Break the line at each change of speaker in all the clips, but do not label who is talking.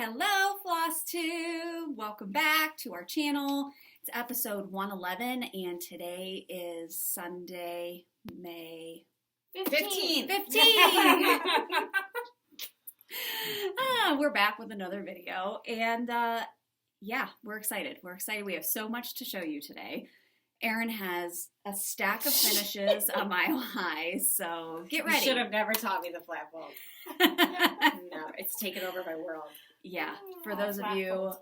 Hello, Flosstube! Welcome back to our channel. It's episode 111, and today is Sunday, May
15th.
15th! We're back with another video, and yeah, we're excited. We have so much to show you today. Erin has a stack of finishes a mile high, so get ready.
You should have never taught me the flat fold. No, it's taken over my world.
Yeah, for those of you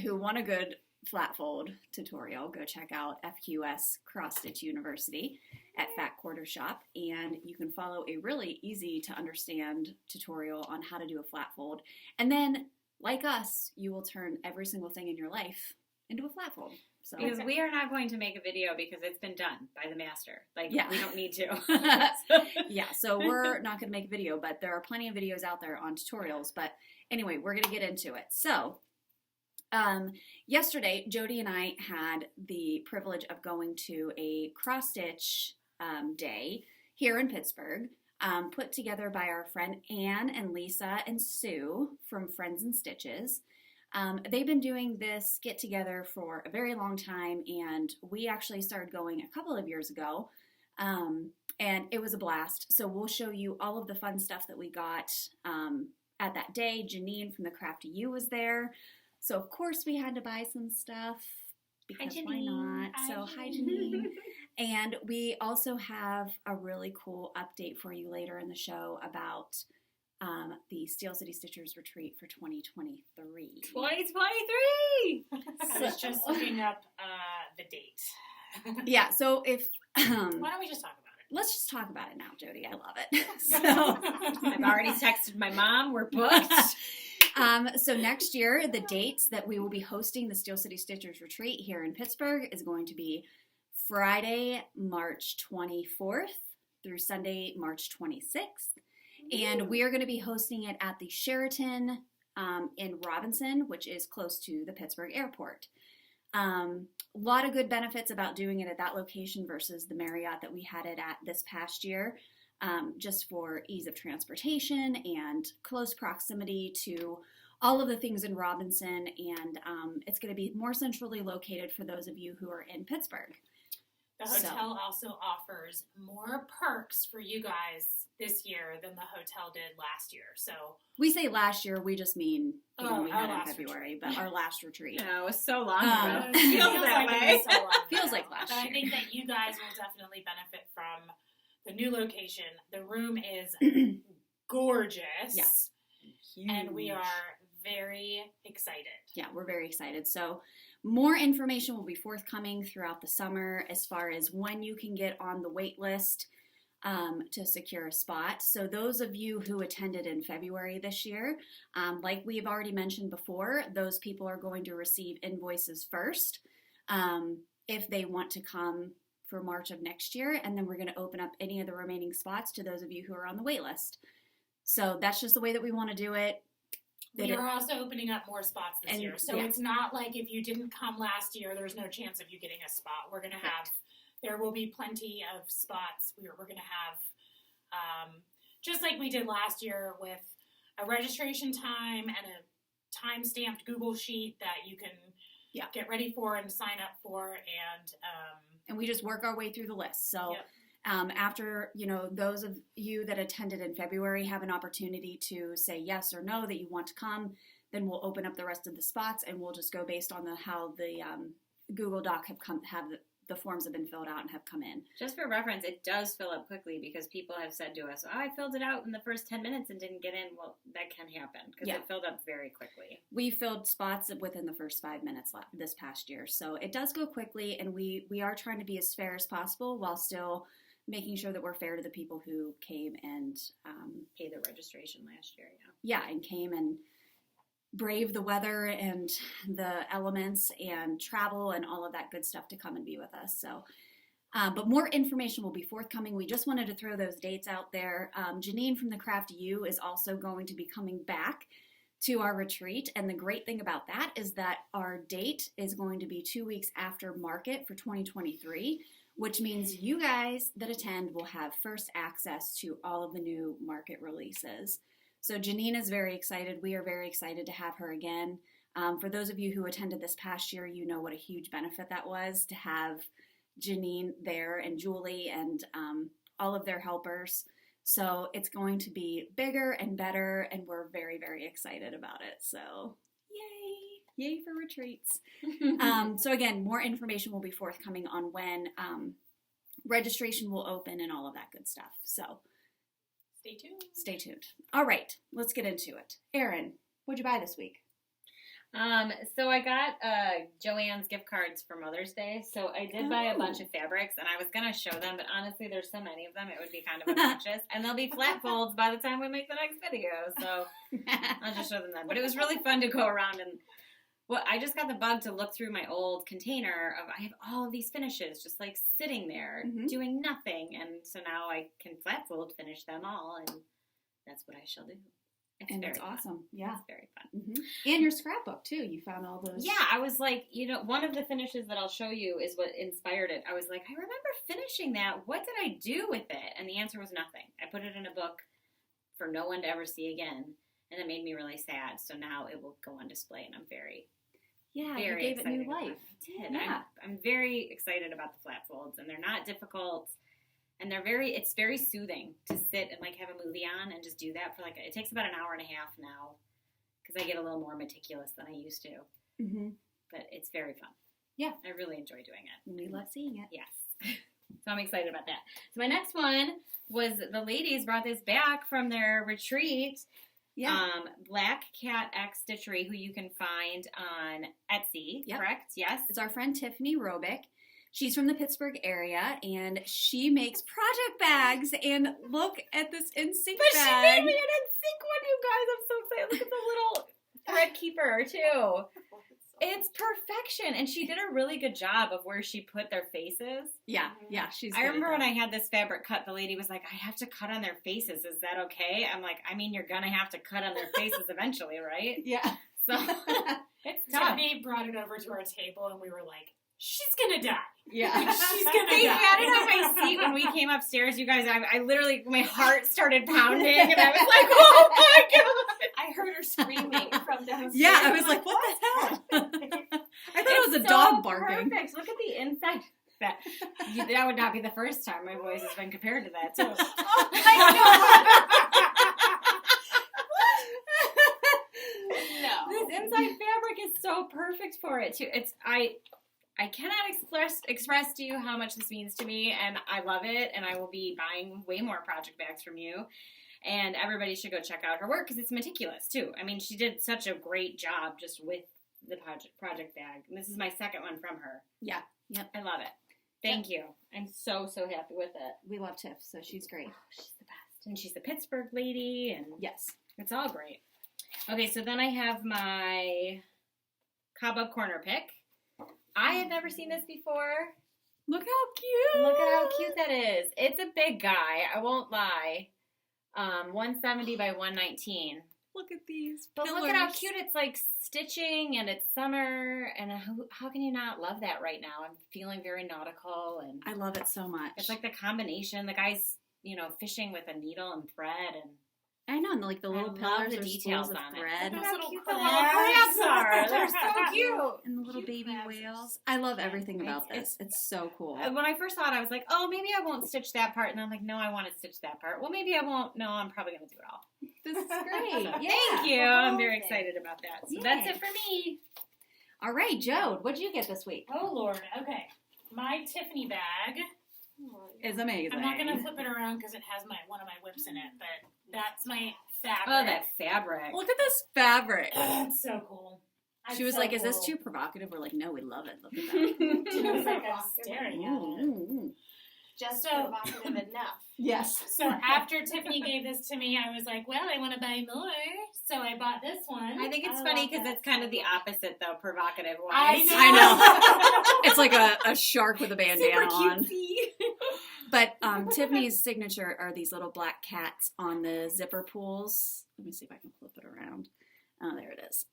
who want a good flat fold tutorial, go check out FQS Cross Stitch University at Fat Quarter Shop, and you can follow a really easy to understand tutorial on how to do a flat fold. And then, like us, you will turn every single thing in your life into a flat fold. So.
Because we are not going to make a video because it's been done by the master. We don't need to.
Yeah, so we're not going to make a video, but there are plenty of videos out there on tutorials. But anyway, we're going to get into it. So, yesterday, Jodi and I had the privilege of going to a cross-stitch day here in Pittsburgh, put together by our friend Anne and Lisa and Sue from Friends and Stitches. They've been doing this get-together for a very long time, and we actually started going a couple of years ago, and it was a blast. So we'll show you all of the fun stuff that we got at that day. Janine from the Crafty U was there, so of course we had to buy some stuff, because why not? Hi Janine. And we also have a really cool update for you later in the show about the Steel City Stitchers Retreat for 2023.
2023!
I was just looking up the date.
Yeah, so if...
Why don't we just talk about it?
Let's just talk about it now, Jodi. I love it. So
I've already texted my mom. We're booked.
So next year, the dates that we will be hosting the Steel City Stitchers Retreat here in Pittsburgh is going to be Friday, March 24th through Sunday, March 26th. And we are going to be hosting it at the Sheraton in Robinson, which is close to the Pittsburgh airport. A lot of good benefits about doing it at that location versus the Marriott that we had it at this past year, just for ease of transportation and close proximity to all of the things in Robinson. And it's going to be more centrally located for those of you who are in Pittsburgh.
The hotel also offers more perks for you guys this year than the hotel did last year. So
we say last year, we just mean the one we had in February, but our last retreat.
No, it was so long ago. It feels that way.
Feels like last year.
But I think that you guys will definitely benefit from the new location. The room is gorgeous.
Yes.
Huge. And we are very excited.
Yeah, we're very excited. So more information will be forthcoming throughout the summer as far as when you can get on the wait list to secure a spot. So those of you who attended in February this year, like we've already mentioned before, those people are going to receive invoices first if they want to come for March of next year, and then we're going to open up any of the remaining spots to those of you who are on the wait list. So that's just the way that we want to do it.
We are also opening up more spots this year. So it's not like if you didn't come last year, there's no chance of you getting a spot. We're going to have, there will be plenty of spots. We're going to have, just like we did last year with a registration time and a time-stamped Google sheet that you can get ready for and sign up for.
And we just work our way through the list. So after, those of you that attended in February have an opportunity to say yes or no that you want to come, then we'll open up the rest of the spots, and we'll just go based on how the Google Doc the forms have been filled out and have come in.
Just for reference, it does fill up quickly because people have said to us, I filled it out in the first 10 minutes and didn't get in. Well, that can happen because it filled up very quickly.
We filled spots within the first 5 minutes this past year. So it does go quickly, and we are trying to be as fair as possible while still making sure that we're fair to the people who came and
paid their registration last year.
Yeah, and came and brave the weather and the elements and travel and all of that good stuff to come and be with us. So, but more information will be forthcoming. We just wanted to throw those dates out there. Janine from the Crafty U is also going to be coming back to our retreat. And the great thing about that is that our date is going to be 2 weeks after market for 2023, which means you guys that attend will have first access to all of the new market releases. So Janine is very excited. We are very excited to have her again. For those of you who attended this past year, you know what a huge benefit that was to have Janine there and Julie and all of their helpers. So it's going to be bigger and better, and we're very, very excited about it. So yay! Yay for retreats. So again, more information will be forthcoming on when registration will open and all of that good stuff. So
stay tuned.
Stay tuned. All right, let's get into it. Erin, what'd you buy this week?
So I got Joann's gift cards for Mother's Day. So I did buy a bunch of fabrics, and I was going to show them, but honestly, there's so many of them, it would be kind of obnoxious. And they'll be flat folds by the time we make the next video. So I'll just show them then. But it was really fun to go around and, well, I just got the bug to look through my old container of, I have all of these finishes just like sitting there doing nothing. And so now I can flat fold finish them all, and that's what I shall do.
It's awesome. Yeah.
It's very fun.
And your scrapbook, too. You found all those.
Yeah, I was like, one of the finishes that I'll show you is what inspired it. I was like, I remember finishing that. What did I do with it? And the answer was nothing. I put it in a book for no one to ever see again, and it made me really sad. So now it will go on display, and I'm very
you
very
gave it new life.
I did.
Yeah.
I'm very excited about the flat folds, and they're not difficult. And it's very soothing to sit and like have a movie on and just do that for it takes about an hour and a half now because I get a little more meticulous than I used to. But it's very fun.
Yeah.
I really enjoy doing it.
We love seeing it.
Yes. So I'm excited about that. So my next one was the ladies brought this back from their retreat.
Yeah.
Black Cat X Stitchery, who you can find on Etsy, correct? Yes.
It's our friend Tiffany Robick. She's from the Pittsburgh area, and she makes project bags. And look at this NSYNC bag.
But she made me an NSYNC one, you guys. I'm so excited. Look at the little thread keeper, too. It's perfection. And she did a really good job of where she put their faces.
Yeah, she's
I remember when I had this fabric cut, the lady was like, I have to cut on their faces. Is that okay? I'm like, I mean, you're going to have to cut on their faces eventually, right?
Yeah.
So it's tough.
Tiffany brought it over to our table, and we were like, she's gonna die.
Yeah.
She's gonna die.
They had it on my seat when we came upstairs, you guys. I literally, my heart started pounding, and I was like, oh my God.
I heard her screaming from downstairs.
Yeah, I was like, what the hell? I thought it was a dog barking.
Perfect. Look at the inside. That would not be the first time my voice has been compared to that, too.
Oh my God.
This inside fabric is so perfect for it, too. I cannot express to you how much this means to me, and I love it, and I will be buying way more project bags from you. And everybody should go check out her work because it's meticulous, too. I mean, she did such a great job just with the project bag. And this is my second one from her.
Yeah. Yep.
I love it. Thank you. I'm so, so happy with it.
We love Tiff, so she's great.
Oh, she's the best. And she's the Pittsburgh lady, and
yes,
it's all great. Okay, so then I have my Cobweb Corner pick. I had never seen this before.
Look how cute.
Look at how cute that is. It's a big guy, I won't lie. 170 by 119.
Look at these
But
pillars.
look at how cute it's like stitching, and it's summer, and how can you not love that right now? I'm feeling very nautical, and
I love it so much.
it's like the combination. The guy's, fishing with a needle and thread, and
I know, and like the little
I love
pillars
the
are
details
spools of
on it.
thread.
Look
Those
how
little
cute the little
crabs.
crabs are. They're so cute.
And the little
Cute
baby
crabs.
whales. I love everything about
It's-
this. It's so cool.
When I first saw it, I was like, oh, maybe I won't stitch that part. And I'm like, no, I want to stitch that part. Well, maybe I won't. No, I'm probably going to do it all.
This is great.
So,
Yeah.
Thank you.
the
I'm
whole
very
thing.
excited about that. So
Yay.
that's it for me.
All right, Jode, what'd you get this week?
Oh, Lord. Okay. My Tiffany bag.
It's amazing.
I'm not going to flip it around because it has one of my whips in it, but that's my fabric.
Oh, that fabric.
Look at this fabric.
It's so cool.
She was
so
like, is this
cool.
too provocative? We're like, no, we love it. Look at that.
She was like, I'm staring at it.
Ooh.
Just
So-
provocative enough.
Yes.
So after Tiffany gave this to me, I was like, well, I want to buy more. So I bought this one.
I think it's
I
funny
love
because
that
it's kind
so
of the
much.
opposite, though, provocative wise.
I know. It's like a shark with a bandana
Super
on.
cutesy.
But Tiffany's signature are these little black cats on the zipper pulls. Let me see if I can flip it around. Oh, there it is.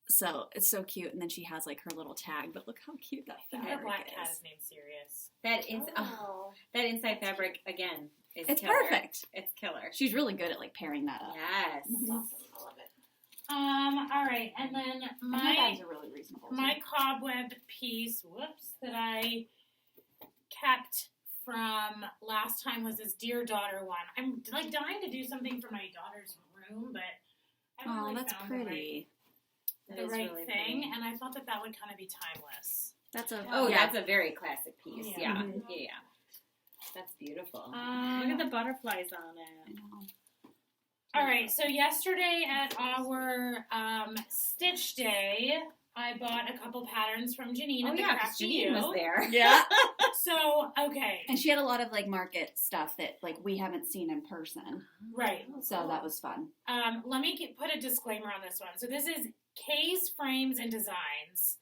So it's so cute. And then she has like her little tag. But look how cute that
I think
fabric
that black cat
is.
is named Sirius.
That is
Oh.
that inside fabric again.
It's
killer.
perfect.
It's killer.
She's really good at like pairing that up.
Yes.
That's awesome. I love it.
All right, and then
My bags are really reasonable.
my cobweb piece, that I kept from last time was this Dear Daughter one. I'm like dying to do something for my daughter's room, but I haven't
Oh,
really
that's
found
pretty.
That
the
is
right
really
thing,
pretty.
and I thought that would kind of be timeless.
That's a
Oh,
yeah.
that's a very classic piece.
Yeah.
Yeah.
Mhm.
Yeah. That's beautiful. Look
Um,
at the butterflies on
I
it.
know.
All right, so yesterday at our Stitch Day, I bought a couple patterns from Janine
Oh
at the
yeah, because
Crafty
Janine
U.
was there.
Yeah.
So, okay,
And she had a lot of like market stuff that like we haven't seen in person.
right.
So that was fun.
Let me put a disclaimer on this one. So this is Kay's Frames and Designs.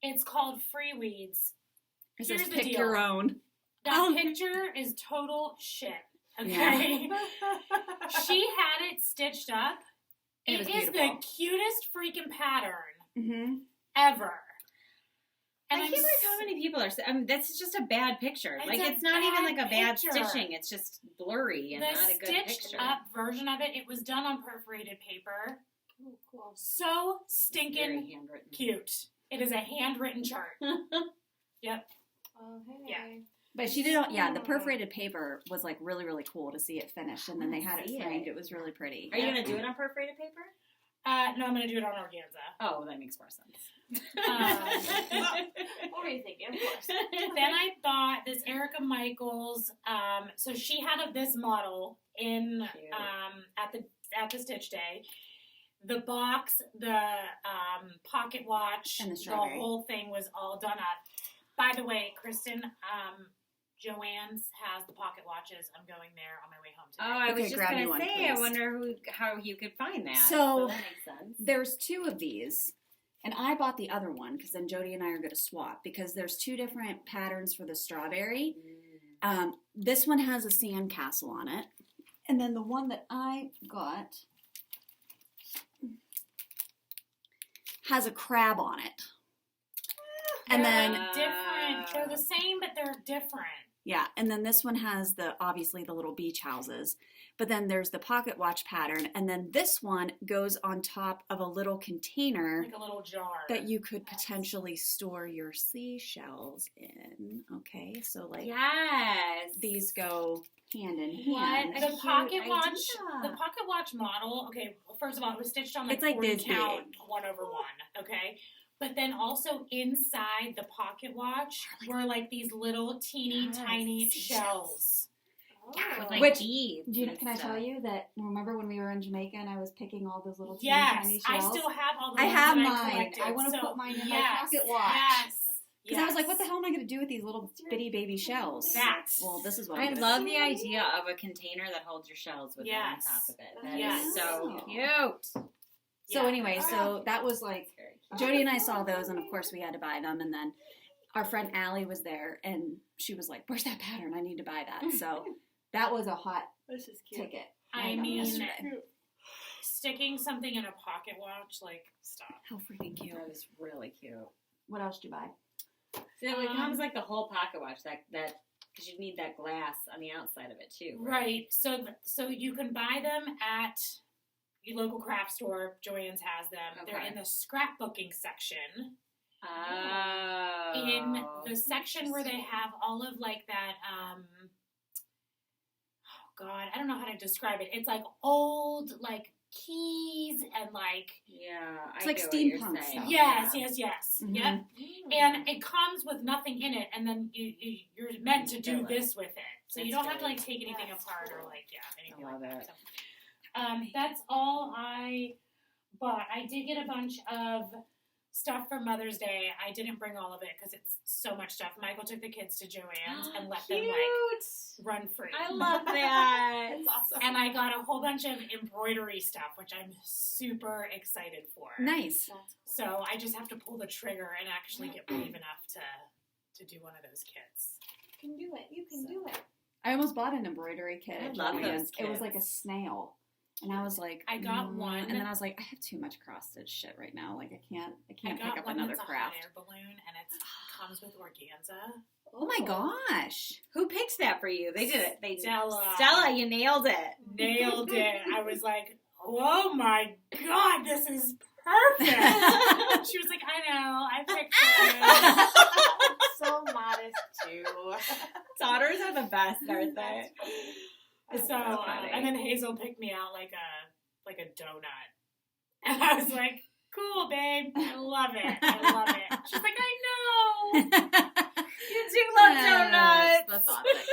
It's called Free Weeds.
It
Here's
says
the
pick
deal.
your own.
That picture is total shit. Okay. She had it stitched up.
It
It
was
is the
beautiful.
cutest freaking pattern
Mm-hmm.
ever. And
I
I'm
can't believe how many people are. I mean, that's just a bad picture.
It's
Like
a
it's not even
bad
like a bad
picture.
stitching. It's just blurry and
the
not a good
stitched
picture.
up version of it, it was done on perforated paper.
Oh, cool.
So
It's
stinking
very handwritten.
cute. It is a handwritten chart. Yep.
Oh, hey.
Yeah.
But she did. Yeah, the perforated paper was like really, really cool to see it finished, and then they had it
See it.
framed. It was really pretty.
Are you gonna do it on perforated paper?
No, I'm gonna do it on organza.
Oh, that makes more sense.
What were you thinking? Of course.
Then I bought this Erica Michaels. So she had this model in
Cute.
at the Stitch Day. The box, the pocket watch,
And the
the
strawberry.
whole thing was all done up. By the way, Kristen, Joanne's has the pocket watches. I'm going there on my way home
Oh,
today.
I was
Okay,
just
grab me
gonna
one,
say. I
please.
wonder how you could find that.
So-
that makes sense.
There's two of these, and I bought the other one because then Jodi and I are going to swap because there's two different patterns for the strawberry. This one has a sand castle on it, and then the one that I got has a crab on it. And then
Different. They're the same, but they're different.
yeah, and then this one has obviously the little beach houses. But then there's the pocket watch pattern, and then this one goes on top of a little container
Like a little jar.
that you could potentially store your seashells in. Okay, so like
Yes.
these go hand in
What
hand.
a
The
cute
pocket
idea.
watch, the pocket watch model. Okay, well, first of all, it was stitched on
It's like
40
this
count,
big.
1/1. Okay, but then also inside the pocket watch were like these little teeny
Yes,
tiny
seashells.
shells.
With
Oh.
like
Which-
beads.
Do you,
and
can I
stuff.
tell you that? Remember when we were in Jamaica and I was picking all those little teeny
Yes,
tiny
I
shells?
still have all the
I
ones
have
that
mine.
collected.
I wanna
So,
put mine in my
yes,
pocket watch.
Yes.
Because I was like, what the hell am I going to do with these little bitty baby shells?
That's
Well, this is what
I
I'm gonna
love
do.
the idea of a container that holds your shells with
Yes.
them on top of it. That is
Yes.
so cute.
So
Yeah.
anyway, so that was like
It's very cute.
Jodi and I saw those, and of course we had to buy them. And then our friend Allie was there, and she was like, "Where's that pattern? I need to buy that." So that was a hot
This is cute.
ticket.
I
got them
mean,
yesterday.
sticking something in a pocket watch, like, stop.
How freaking cute!
That was really cute.
What else did you buy?
So it comes like the whole pocket watch that because you need that glass on the outside of it too.
Right. So so you can buy them at your local craft store. Joann's has them. They're
Okay.
in the scrapbooking section.
Oh.
In the section where they have all of like that oh god, I don't know how to describe it. It's like old like keys and like
Yeah,
It's
I
like
get what you're
steampunk
saying.
stuff.
yes,
Yeah.
yes.
Mhm.
Yep. And it comes with nothing in it, and then you're meant to do
Fill it.
this with it. So you
That's
don't have to like
great.
take anything
That's
apart or
cool.
like anything
I
like
love
that.
it.
So, that's all I bought. I did get a bunch of stuff for Mother's Day. I didn't bring all of it because it's so much stuff. Michael took the kids to Joann's and let them like
Cute.
run free.
I love that.
That's awesome.
And I got a whole bunch of embroidery stuff, which I'm super excited for.
Nice.
That's
So I just have to pull the trigger and actually get brave enough to do one of those kits.
You can do it. You can do it.
I almost bought an embroidery kit.
I
at
love
Joann's.
those
It was like a
kits.
snail. And I was like,
I got one.
And then I was like, I have too much cross-stitch shit right now. Like, I can't pick up
one
another
that's
craft.
a hot air balloon, and it comes with organza.
Oh my gosh.
Who picked that for you? They did it. They did.
Stella.
Stella, you nailed it.
Nailed it. I was like, oh my God, this is perfect. She was like, I know, I picked it.
So modest too.
Daughters are the best, aren't they?
So, and then Hazel picked me out like a donut. And I was like, cool, babe. I love it. I love it. She's like, I know.
You do love donuts.
The thought that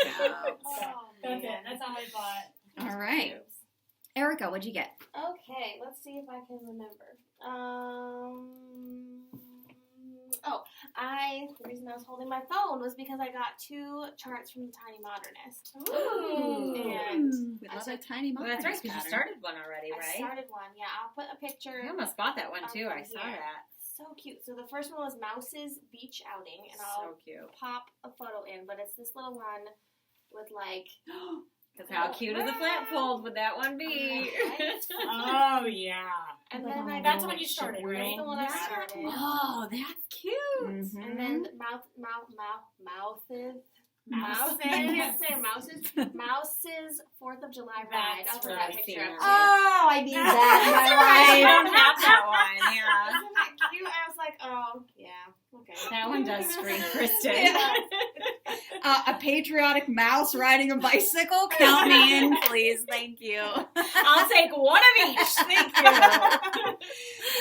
counts.
That's it. That's all I bought.
All right. Erica, what'd you get?
Okay, let's see if I can remember. The reason I was holding my phone was because I got 2 charts from the Tiny Modernist.
Ooh.
And
We love a tiny
Well,
modern.
that's right, because you started one already,
I
right?
started one. Yeah, I'll put a picture.
I almost bought that one, too. I saw
Yeah.
that.
So cute. So the first one was Mouse's Beach Outing, and I'll
So cute.
pop a photo in, but it's this little one with like...
Because how cute of the flat fold would that one be?
Oh, yeah.
And then I
That's
got
when you started,
That's
right?
the one I started.
Oh, that's cute.
Mhm.
And then Mouse's.
Mouses.
I can't say Mouse's 4th of July ride.
That's
I'll put
really
that picture
cute.
up.
Oh, I need
That's
that
I
in
don't
my life.
have that one, yeah.
Isn't that cute? I was like, oh, yeah, okay.
That one does scream Kristen.
Yeah. A patriotic mouse riding a bicycle? Count me in, please. Thank you.
I'll take one of each. Thank you.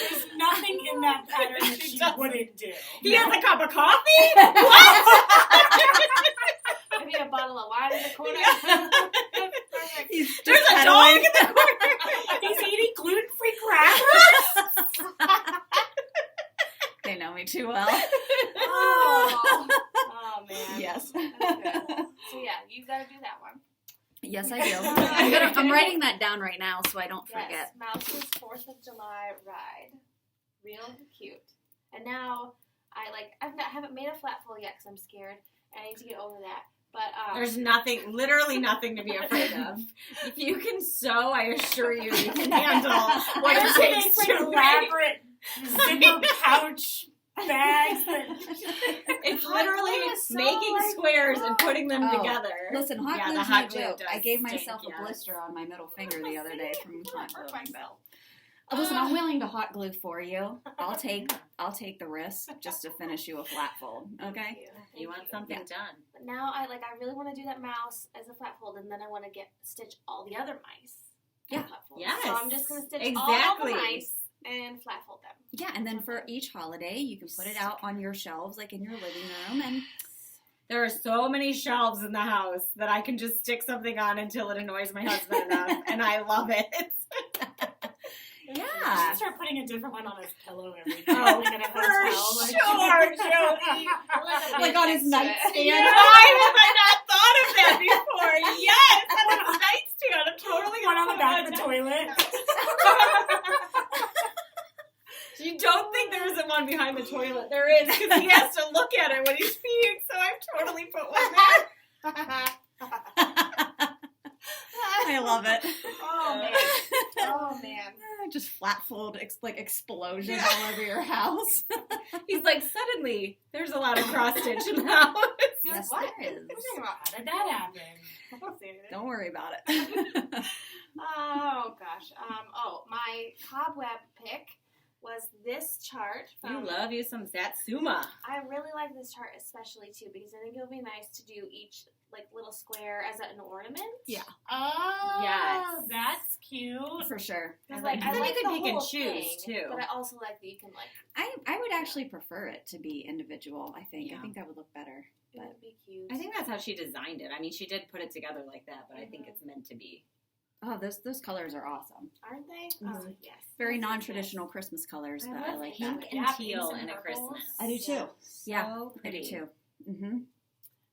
There's nothing in that pattern that she wouldn't do.
He has a cup of coffee? What?
Maybe a bottle of wine in the corner. Perfect.
He's just
There's a
pedaling.
dog in the corner.
He's eating gluten-free crackers.
They know me too well.
Oh man.
Yes.
That's good. So yeah, you gotta do that one.
Yes, I do. I'm writing that down right now so I don't forget.
Yes, Mouse's 4th of July ride. Real cute. And now I haven't made a flat fold yet because I'm scared. I need to get over that. But
There's literally nothing to be afraid of. If you can sew, I assure you can handle what it takes
Like
to
elaborate zipper pouch bags.
It's
Hot
literally
glue is so,
making
like,
squares and putting them
Oh,
together.
Listen, hot
Yeah,
glue's
the hot
no
glue
joke.
does
I gave
stink,
myself a
yes.
blister on my middle finger the other day from hot
hurt
gluing.
myself.
Listen, I'm willing to hot glue for you. I'll take the risk just to finish you a flat fold. Okay?
You want something done.
But now I really want to do that mouse as a flat fold, and then I want to stitch all the other mice. as
Yeah.
flat folds.
Yes.
So I'm just gonna stitch
Exactly.
all the mice and flat fold them.
Yeah, and then for each holiday, you can put it out on your shelves, like in your living room, and
There are so many shelves in the house that I can just stick something on until it annoys my husband enough, and I love it.
You
yeah.
should start putting a different one on his pillow every day.
Oh,
like in a
for
hotel.
sure, Jodi.
Like on his nightstand.
Why have I not thought of that before? Yes, on his nightstand. I'm totally
One on the
gonna
back
put
of the
that.
toilet.
You don't think there isn't one behind the toilet. There is, because he has to look at it when he's peeing, so I've totally put one there.
I love it.
Oh man. Oh man.
Just flat fold, like explosion all over your house.
He's like, suddenly, there's a lot of cross stitch in the house.
Yes,
What?
there is.
What are you talking about?
How did that happen?
I don't see anything.
Don't worry about it.
Oh gosh. My cobweb pick was this chart
You
from.
love you some Satsuma.
I really like this chart especially too because I think it'll be nice to do each like little square as an ornament.
Yeah.
Oh,
Yes.
that's cute.
For sure.
Because
I like
I
that.
like
You can
the
pick and
whole
choose,
thing,
too.
But I also like that you can like.
I would actually prefer it to be individual, I think.
Yeah.
I think that would look better.
It would be cute.
I think that's how she designed it. I mean, she did put it together like that, but I think it's meant to be.
Oh, those colors are awesome.
Aren't they?
Mhm.
Oh yes.
Very
That's
non-traditional Christmas colors,
I
but I
love
like
it.
them.
Pink
Yeah,
and
pinks
teal
and
in a
purples.
Christmas.
I do too.
So
Yeah, I do
pretty.
too. Mm-hmm.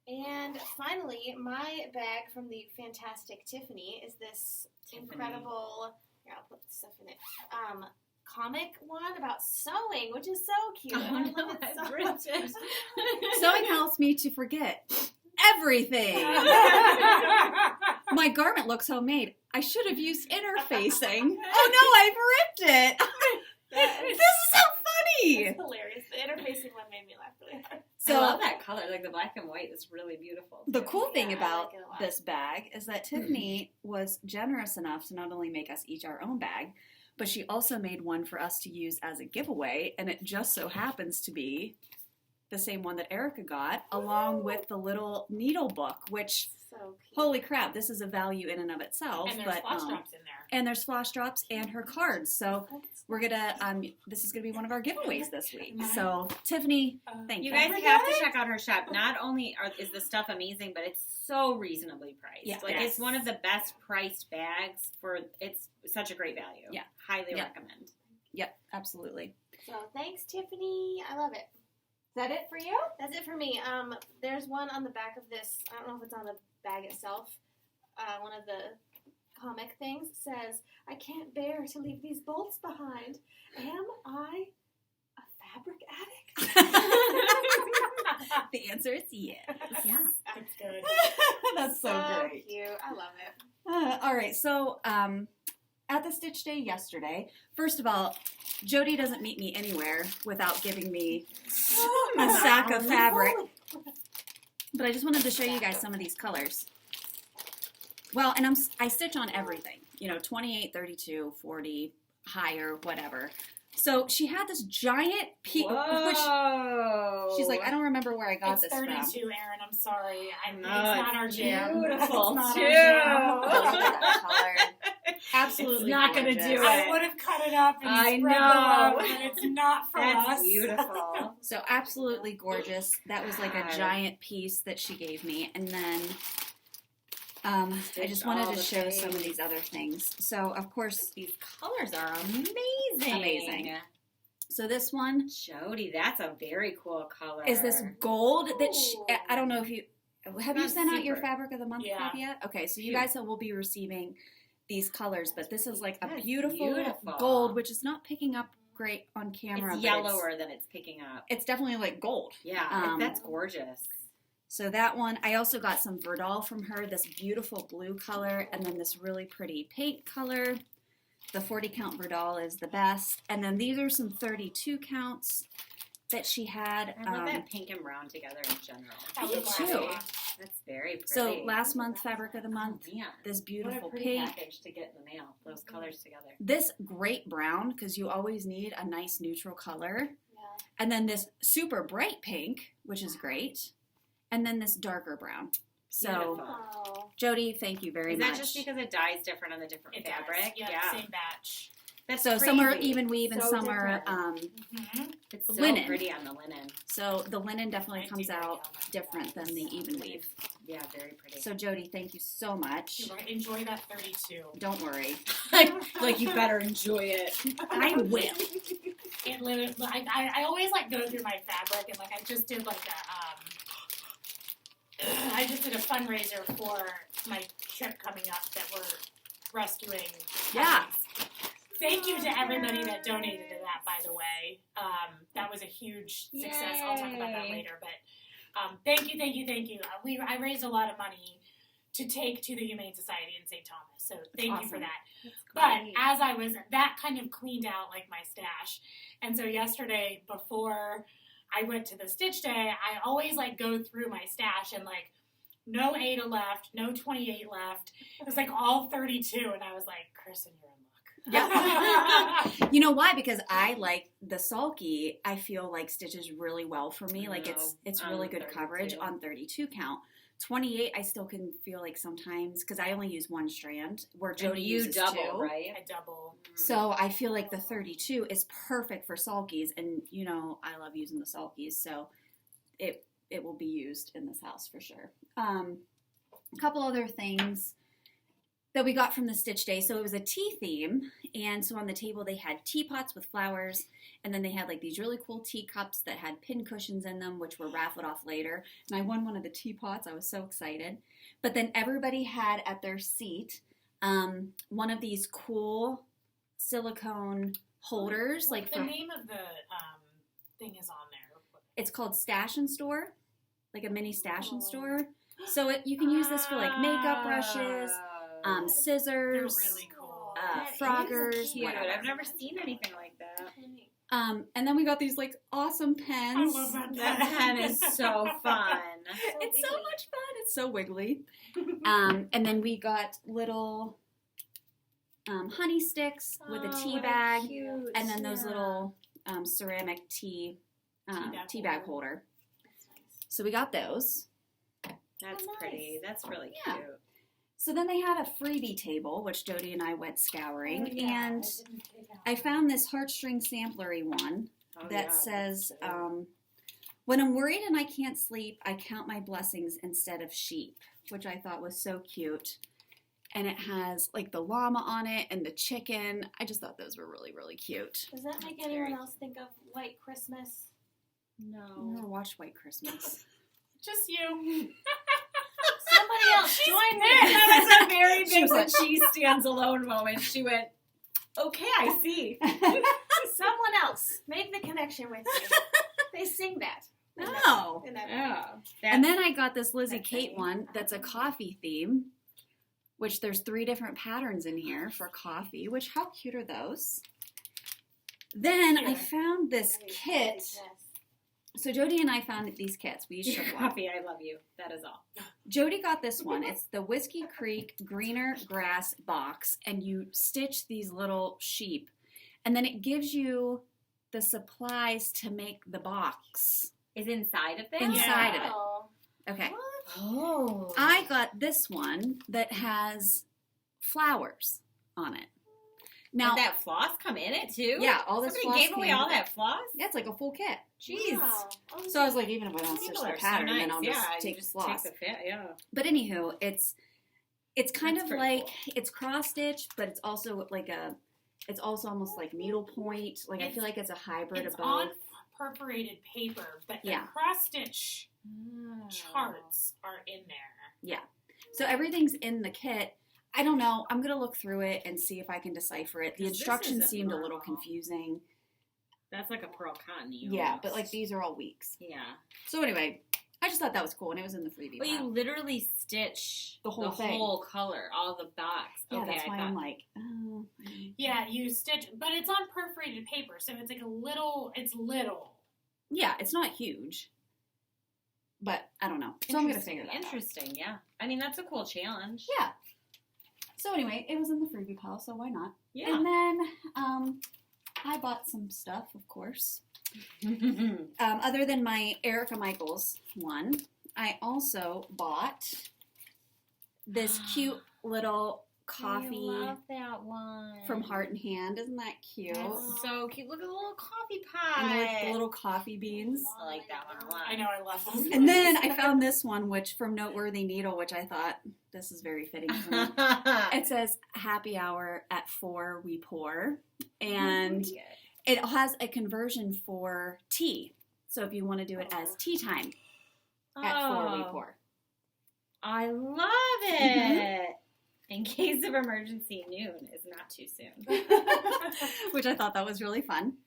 And finally, my bag from the Fantastic Tiffany is this incredible. Here, I'll put the stuff in it. Comic one about sewing, which is so cute.
Oh,
And I
no,
love it
I've
so
read
much.
it.
Sewing helps me to forget everything. My garment looks homemade. I should have used interfacing. Oh no, I've ripped it. This is so funny.
It's hilarious. The interfacing one made me laugh really hard.
So I love that color. Like the black and white is really beautiful.
The
too.
cool thing
Yeah, I
about
like it a lot.
this bag is that Tiffany was generous enough to not only make us each our own bag, but she also made one for us to use as a giveaway, and it just so happens to be the same one that Erica got, along with the little needle book, which,
So cute.
holy crap, this is a value in and of itself.
And there's
but,
floss drops in there.
and there's floss drops and her cards. So we're gonna, this is gonna be one of our giveaways this week. So Tiffany, thank you.
You guys have to check out her shop. Not only is the stuff amazing, but it's so reasonably priced.
Yeah.
Like
Yes.
it's one of the best priced bags for. It's such a great value.
Yeah.
Highly
Yeah.
recommend.
Yep, absolutely.
So thanks, Tiffany. I love it.
Is that it for you?
That's it for me. There's one on the back of this. I don't know if it's on the bag itself. One of the comic things says, "I can't bear to leave these bolts behind. Am I a fabric addict?"
The answer is yes. Yeah.
That's good.
That's so great.
Cute. I love it.
All right, so at the Stitch Day yesterday, first of all, Jodi doesn't meet me anywhere without giving me a sack of fabric. But I just wanted to show you guys some of these colors. Well, and I stitch on everything, 28, 32, 40, higher, whatever. So she had this giant piece, which she's like, I don't remember where I got
It's
this
32,
from.
Aaron. I'm sorry. It's
No,
not our jam.
beautiful,
It's not
too.
our jam.
I love that color. Absolutely
It's not gonna
gorgeous.
do it.
I would have cut it up and
I
spread
know.
the love, but it's not for
That's
us.
beautiful.
So absolutely gorgeous. That was like a
God.
giant piece that she gave me. And then I just
Stitch
wanted
all
to
the
show some of
things.
these other things. So of course,
These colors are amazing.
Amazing. so this one
Jodi, that's a very cool color.
is this gold that
Ooh.
I don't know if you have you
Not
sent out your
super.
Fabric of the Month
Yeah.
copy yet? Okay, so you
Cute.
guys will be receiving these colors, but this is like a
That's
beautiful,
beautiful.
gold, which is not picking up great on camera.
It's
but
yellower than it's picking up.
It's definitely like gold.
Yeah, that's gorgeous.
So that one, I also got some Verdal from her, this beautiful blue color, and then this really pretty paint color. The 40 count Verdal is the best. And then these are some 32 counts that she had.
I love that pink and brown together in general.
That
I
was
do
last
too.
month.
That's very pretty.
So last month, Fabric of the Month,
Oh, man.
this
What
beautiful
a pretty
pink.
package to get in the mail. Those colors together.
This great brown, because you always need a nice neutral color.
Yeah.
And then this super bright pink, which is great. And then this darker brown. So,
Beautiful.
Oh.
Jodi, thank you very
Is
much.
that just because it dyes different on the different
It
fabric?
does. Yeah, same batch.
That's
So
crazy.
some are even weave and
So
some are
different.
Mm-hmm.
It's so
linen.
pretty on the linen.
so the linen definitely
I
comes
do like
out
how much
different
that
than
is.
the even weave.
Yeah, very pretty.
So Jodi, thank you so much.
You're right. Enjoy that 32.
Don't worry.
like you better enjoy it.
I will.
It literally, I always go through my fabric and I just did I just did a fundraiser for my trip coming up that we're rescuing.
Yeah.
puppies. Thank you to everybody that donated to that, by the way. That was a huge success. I'll talk about that
Yay.
later. But thank you. I raised a lot of money to take to the Humane Society in St. Thomas. So thank you for
awesome.
that. But as I was, that kind of cleaned out my stash. And so yesterday, before I went to the Stitch Day, I always go through my stash and no 8 left, no 28 left. It was all 32, and I was like, Kristen, you're in luck.
Yeah. You know why? Because I like the sulky. I feel like stitches really well for me.
I know.
It's
On
really good
32.
coverage on 32 count. 28, I still can feel sometimes because I only use one strand where Jodi
you
uses
double,
two.
right?
I double.
So I feel like the 32 is perfect for sulkies, and I love using the sulkies, so it will be used in this house for sure. A couple other things that we got from the Stitch Day. So it was a tea theme, and so on the table they had teapots with flowers, and then they had these really cool teacups that had pin cushions in them, which were raffled off later. And I won one of the teapots. I was so excited. But then everybody had at their seat one of these cool silicone holders,
The
for,
name of the thing is on there.
it's called Stash and Store, like a mini Stash and Store. So you can use this for makeup brushes, scissors.
They're really cool.
Froggers,
Cute.
whatever.
I've never seen anything like that.
And then we got these like awesome pens.
I love that
That pen is so fun.
It's so much fun. It's so wiggly. And then we got little honey sticks with a tea bag, and then those little ceramic tea bag holder.
That's nice.
So we got those.
That's
Oh,
pretty.
nice.
That's really
Yeah.
cute.
So then they had a freebie table, which Jodi and I went scouring,
Oh, yeah.
and
didn't pick out
I found this heartstring samplery one
Oh,
that
yeah,
says,
that's cute.
when I'm worried and I can't sleep, I count my blessings instead of sheep, which I thought was so cute. And it has like the llama on it and the chicken. I just thought those were really, really cute.
Does that make
That's
anyone
very
else think of White Christmas?
I
No.
never watched White Christmas.
Just you.
Somebody else join me.
That was a very
She
big
was
when
like-
she stands alone moment. She went, okay, I see.
Someone else make the connection with me. They sing that.
No.
In that
Yeah.
And then I got this Lizzie
That's
Kate
funny.
one that's a coffee theme, which there's 3 different patterns in here for coffee, which how cute are those? Then I
Yeah.
found this
movie.
kit. So Jodi and I found these kits. We each
Your
took one.
coffee, I love you. That is all.
Jodi got this one. It's the Whiskey Creek Greener Grass box, and you stitch these little sheep, and then it gives you the supplies to make the box.
Is inside of this?
Inside of it.
Oh.
Okay.
Oh.
I got this one that has flowers on it. Now,
Did that floss come in it too?
yeah, all this
Somebody
floss
gave away
came
all
with it.
that floss?
Yeah, it's like a full kit.
Jeez.
Wow. Oh,
So I was like, even if I don't stitch
People
the
are
pattern,
so nice.
then I'll
yeah,
just
you
take
just
floss.
take the fit. Yeah.
But anywho, it's kind
That's
of
pretty
like it's cross stitch, but it's also like it's also almost like needlepoint. Like I feel like it's a hybrid
It's
of both.
on perforated paper, but the
Yeah.
cross stitch
Oh.
charts are in there.
So everything's in the kit. I don't know. I'm gonna look through it and see if I can decipher it. The
'Cause this
instructions
isn't
seemed a little
normal.
confusing.
That's like a pearl cotton.
Yeah, but like these are all weeks.
Yeah.
So anyway, I just thought that was cool, and it was in the freebie.
But you
pile.
literally stitch
The whole thing.
whole color, all the box.
Yeah,
okay,
that's why
I
I'm
thought.
like, oh.
Yeah, you stitch, but it's on perforated paper, so it's like it's little.
Yeah, it's not huge, but I don't know. So I'm gonna figure that out.
Interesting, yeah. I mean, that's a cool challenge.
Yeah. So anyway, it was in the freebie pile, so why not?
Yeah.
And then I bought some stuff, of course. Other than my Erica Michaels one, I also bought this cute little coffee
I love that one.
from Heart and Hand. Isn't that cute?
That's so cute. Look at the little coffee
And
pot.
with the little coffee beans.
I like that one a lot.
I know, I love those.
And then I found this one, which from Noteworthy Needle, which I thought this is very fitting for me. It says happy hour at 4 we pour, and it has a conversion for tea. So if you want to do it as tea time at 4 we pour.
I love it. In case of emergency, noon is not too soon.
Which I thought that was really fun.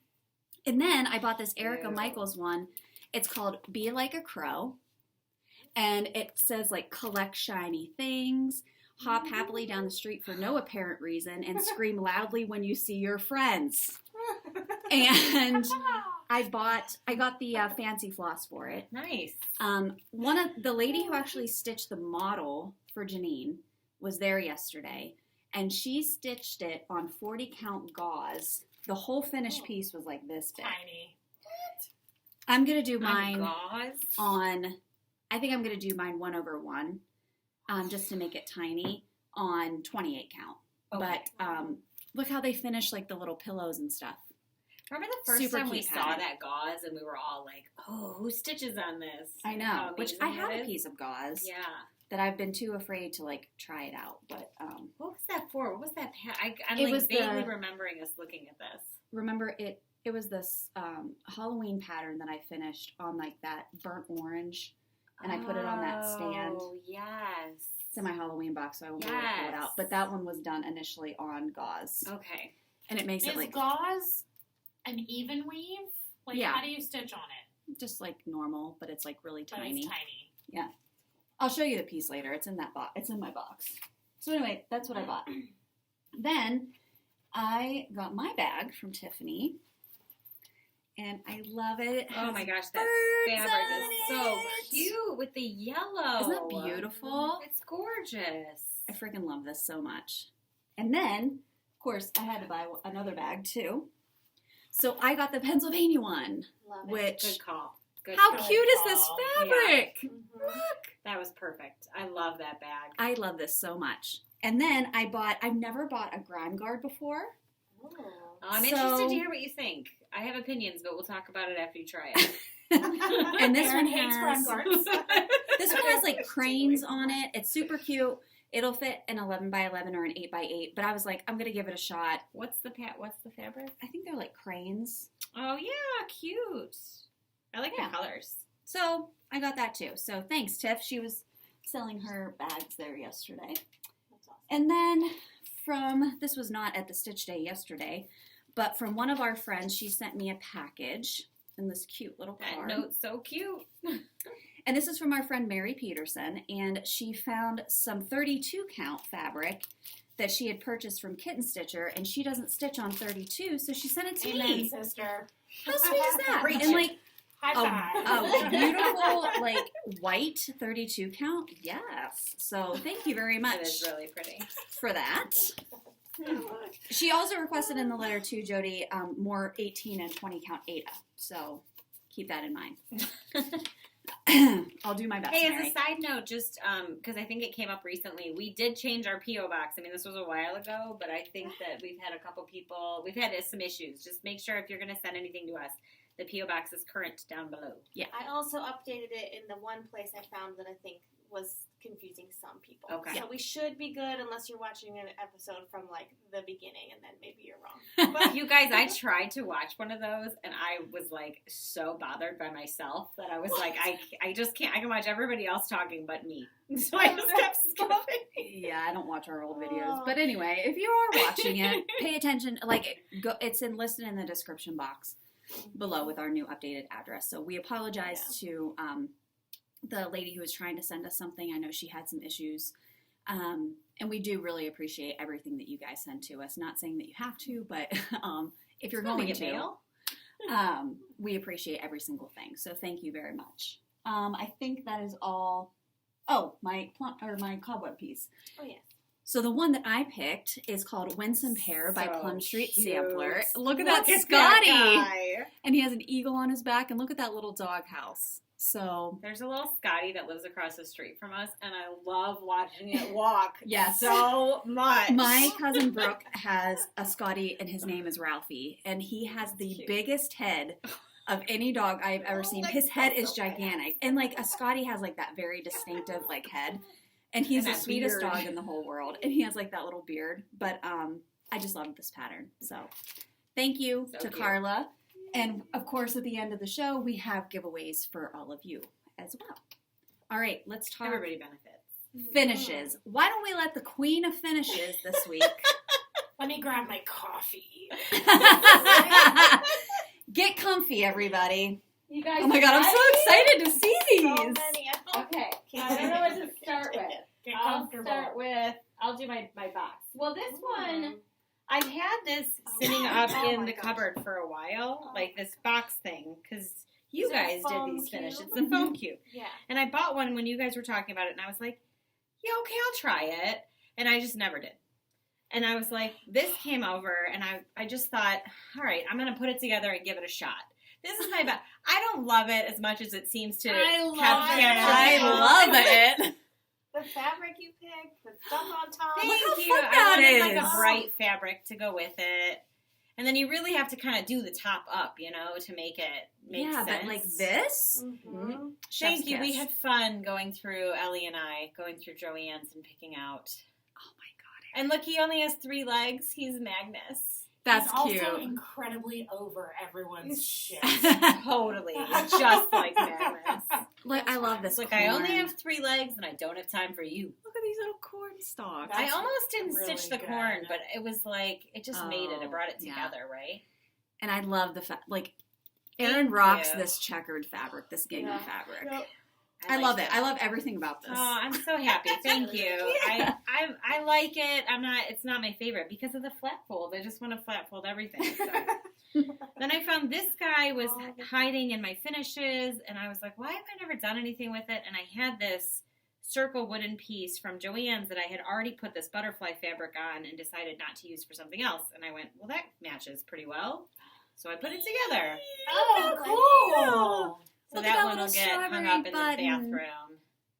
And then I bought this Erica
Ew.
Michaels one. It's called Be Like a Crow. And it says like collect shiny things, hop happily down the street for no apparent reason, and scream loudly when you see your friends. And I got the fancy floss for it.
Nice.
One of the lady who actually stitched the model for Janine was there yesterday, and she stitched it on 40 count gauze. The whole finished piece was like this big.
Tiny.
I'm gonna do
On
mine
gauze.
I think I'm gonna do mine 1/1, just to make it tiny on 28 count.
Okay.
But look how they finish like the little pillows and stuff.
Remember the first
Super
time we
cute
saw
pattern.
that gauze and we were all like, "Oh, who stitches on this?"
I know,
How
which
amazing
I have
that
a
is.
piece of gauze
Yeah.
that I've been too afraid to like try it out. But
What was that for? What was that? I'm
It
like
was
vaguely
the-
remembering us looking at this.
remember it was this Halloween pattern that I finished on like that burnt orange, and I put it on that stand.
Oh yes.
It's in my Halloween box, so I won't be able to pull it
Yes.
out. But that one was done initially on gauze,
Okay.
and it makes
Is
it like
gauze an even weave? Like,
Yeah.
how do you stitch on it?
just like normal, but it's like really
But
tiny.
it's tiny.
I'll show you the piece later. It's in that box. It's in my box. So anyway, that's what I bought. Then I got my bag from Tiffany, and I love it. It
Oh my
has
gosh, that
birds
fabric
on
is so
it.
cute with the yellow.
Isn't that beautiful?
It's gorgeous.
I freaking love this so much. And then, of course, I had to buy another bag too. So I got the Pennsylvania one,
Love it.
which,
Good call. Good
how
call.
cute is this
call.
fabric?
Mhm.
Look.
That was perfect. I love that bag.
I love this so much. And then I've never bought a grime guard before.
Ooh.
I'm
So-
interested to hear what you think. I have opinions, but we'll talk about it after you try it.
And this
Aaron
one
hates
has,
grime guards.
this one has like cranes on it. It's super cute. It'll fit an 11 by 11 or an 8 by 8, but I was like, I'm going to give it a shot.
What's the fabric?
I think they're like cranes.
Oh yeah, cute. I like
Yeah.
the colors.
So I got that too. So thanks, Tiff. She was selling her bags there yesterday.
That's awesome.
And then this was not at the Stitch Day yesterday, but from one of our friends, she sent me a package in this cute little
That
card.
note's so cute.
And this is from our friend Mary Peterson, and she found some 32 count fabric that she had purchased from Kitten Stitcher, and she doesn't stitch on 32, so she sent it to
Amen,
me.
sister.
How sweet is that?
Preach
And
it.
like
High five.
a beautiful like white 32 count. Yes. So thank you very
It
much
is really pretty.
for that. She also requested in the letter to Jodi more 18 and 20 count Ada. So keep that in mind. I'll do my best.
Hey,
Mary.
as a side note, just because I think it came up recently, we did change our P.O. box. I mean, this was a while ago, but I think that we've had a couple people, we've had some issues. Just make sure if you're going to send anything to us, the P.O. box is current down below.
I also updated it in the one place I found that I think was confusing some people.
Okay.
So we should be good unless you're watching an episode from like the beginning and then maybe you're wrong.
But you guys, I tried to watch one of those, and I was like so bothered by myself that I was like, I just can't. I can watch everybody else talking but me. So I just kept skipping.
Yeah, I don't watch our old videos.
Oh.
But anyway, if you are watching it, pay attention. Like, it's listed in the description box below with our new updated address. So we apologize to the lady who was trying to send us something. I know she had some issues. And we do really appreciate everything that you guys send to us. Not saying that you have to, but if you're going
get
to,
mail.
we appreciate every single thing. So thank you very much. I think that is all. Oh, my cobweb piece.
Oh yeah.
So the one that I picked is called Winsome Pear by
So
Plum Street
cute.
Sampler. Look at
Look
that
at
Scotty!
that guy.
And he has an eagle on his back, and look at that little doghouse. So
There's a little Scotty that lives across the street from us, and I love watching it walk
Yes.
so much.
my cousin Brooke has a Scotty, and his name is Ralphie, and he has the
Cute.
biggest head of any dog I've ever seen.
that's
His head
so
is gigantic, and like a Scotty has like that very distinctive like head, and he's
And
the
that
sweetest
beard.
dog in the whole world, and he has like that little beard. But I just love this pattern. So thank you
So
to
cute.
Carla, and of course at the end of the show we have giveaways for all of you as well. All right, let's talk
Everybody benefits.
finishes. Why don't we let the queen of finishes this week
Let me grab my coffee.
get comfy, everybody.
You guys,
Oh my god, I'm so excited to see these.
So many.
Okay,
Can't
I don't know
wait.
what to start with.
Get
I'll
comfortable.
start with, I'll do my box. Well, this
Mm.
one, I've had this
Oh.
sitting up
Oh
in
my
the
gosh.
cupboard for a while,
Oh.
like this box thing, because you
Is it a
guys did
foam
these finishes.
cube?
It's a foam cube.
Yeah.
And I bought one when you guys were talking about it, and I was like, yeah, okay, I'll try it. And I just never did. And I was like, this came over, and I just thought, all right, I'm going to put it together and give it a shot. This is my best. I don't love it as much as it seems to
I love
capture
it.
I
people.
love it.
The fabric you picked, the stuff on top.
Thank
how
you.
fun
I
that
wanted like
is.
a bright fabric to go with it. And then you really have to kind of do the top up, to make it make
Yeah,
sense.
but like this.
Mhm.
Chef's
Thank you. We
kiss.
had fun going through, Ellie and I, going through Joanne's and picking out.
Oh my god,
And look, he only has 3 legs. He's Magnus.
that's
He's
cute.
also incredibly over everyone's shit.
Totally. Just like Magnus.
Like, I love this.
Look, I only
corn.
have 3 legs and I don't have time for you.
Look at these little corn stalks.
That's
I almost didn't
really
stitch the
good.
corn, but it was like, it just made it. It
Oh,
brought it
yeah.
together, right?
And I love the like.
Thank
Aaron rocks
you.
this checkered fabric, this gingham
Yeah.
fabric.
Yep.
I love
like
it. I love everything about this.
Oh, I'm so happy. Thank you.
Yeah.
I like it. It's not my favorite because of the flat fold. I just want to flat fold everything. So. Then I found this guy was hiding in my finishes, and I was like, why have I never done anything with it? And I had this circle wooden piece from Joann's that I had already put this butterfly fabric on and decided not to use for something else. And I went, well, that matches pretty well. So I put it together.
Oh, cool.
So that one will get hung up in the bathroom.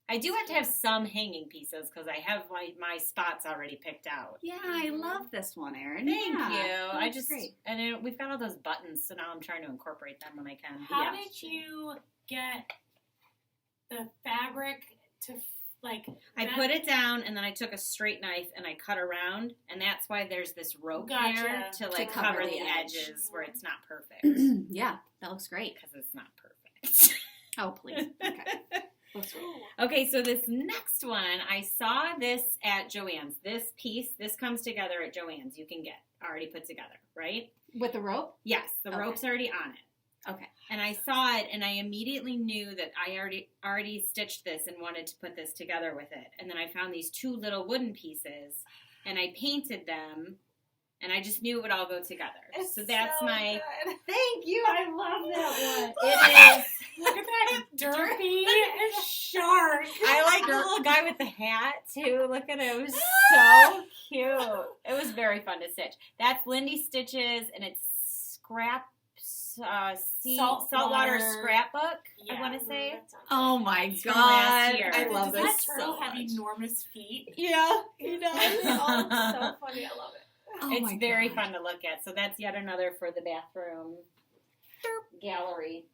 I do have to have some hanging pieces because I have my spots already picked out.
Yeah, I love this one, Erin.
Thank you.
I just great.
And we've got all those buttons, so now I'm trying to incorporate them when I can.
How did you get the fabric to
I put it down, and then I took a straight knife and I cut around, and that's why there's this rope there to cover the edges where it's not perfect.
Yeah, that looks great.
Because it's not perfect.
Oh, please. Okay.
Okay, so this next one, I saw this at Joann's. This piece, this comes together at Joann's. You can get already put together, right?
With the rope?
Yes, the rope's already on it.
Okay.
And I saw it, and I immediately knew that I already stitched this and wanted to put this together with it. And then I found these 2 little wooden pieces, and I painted them, and I just knew it would all go together. So that's my...
Good.
Thank you. I love that one. It is...
Look at that derpy shark.
I like the little guy with the hat, too. Look at it. It was so cute. It was very fun to stitch. That's Lindy Stitches, and it's saltwater scrapbook, I want to say.
Oh my
from
god.
last year.
I love
Does
this
that turtle
so
have
much.
enormous feet?
Yeah, he does.
Oh, it's so funny. I love it.
Oh
It's
my
very
God.
fun to look at. So that's yet another for the bathroom gallery.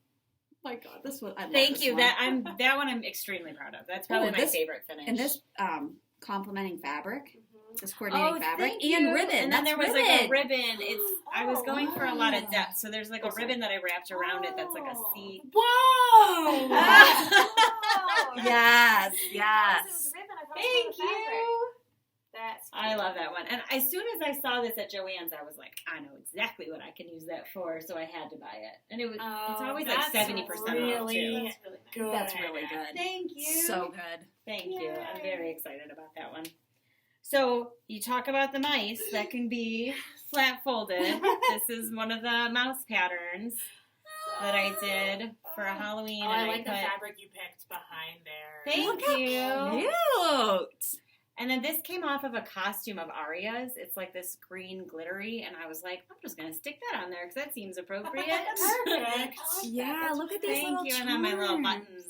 Oh my god, this one. I love
Thank
this
you.
one.
That one I'm extremely proud of. That's probably my favorite finish.
And this complementing fabric, this coordinating fabric,
thank
and
you.
ribbon.
And then there was
ribbon.
like a ribbon. I was going for a lot of depth, so there's like a ribbon that I wrapped around it that's like a C.
Whoa!
Yes,
It
yes.
was ribbon. I thought it was
Thank
the fabric.
you.
That's
I
cute.
love that one. And as soon as I saw this at Joann's, I was like, I know exactly what I can use that for, so I had to buy it. And it's always like
that's
70% off, too.
really
That's really nice.
good.
That's really good.
Thank you.
So good.
Thank you. I'm
Yay.
very excited about that one. So you talk about the mice that can be flat folded. This is one of the mouse patterns that I did for a Halloween.
Oh,
and
I like the
put-
fabric you picked behind there.
Thank
Look how
you.
cute.
And then this came off of a costume of Aria's. It's like this green glittery, and I was like, I'm just gonna stick that on there because that seems appropriate.
Perfect.
Yeah, look at these
Thank
little
you, and then my little
charms.
buttons.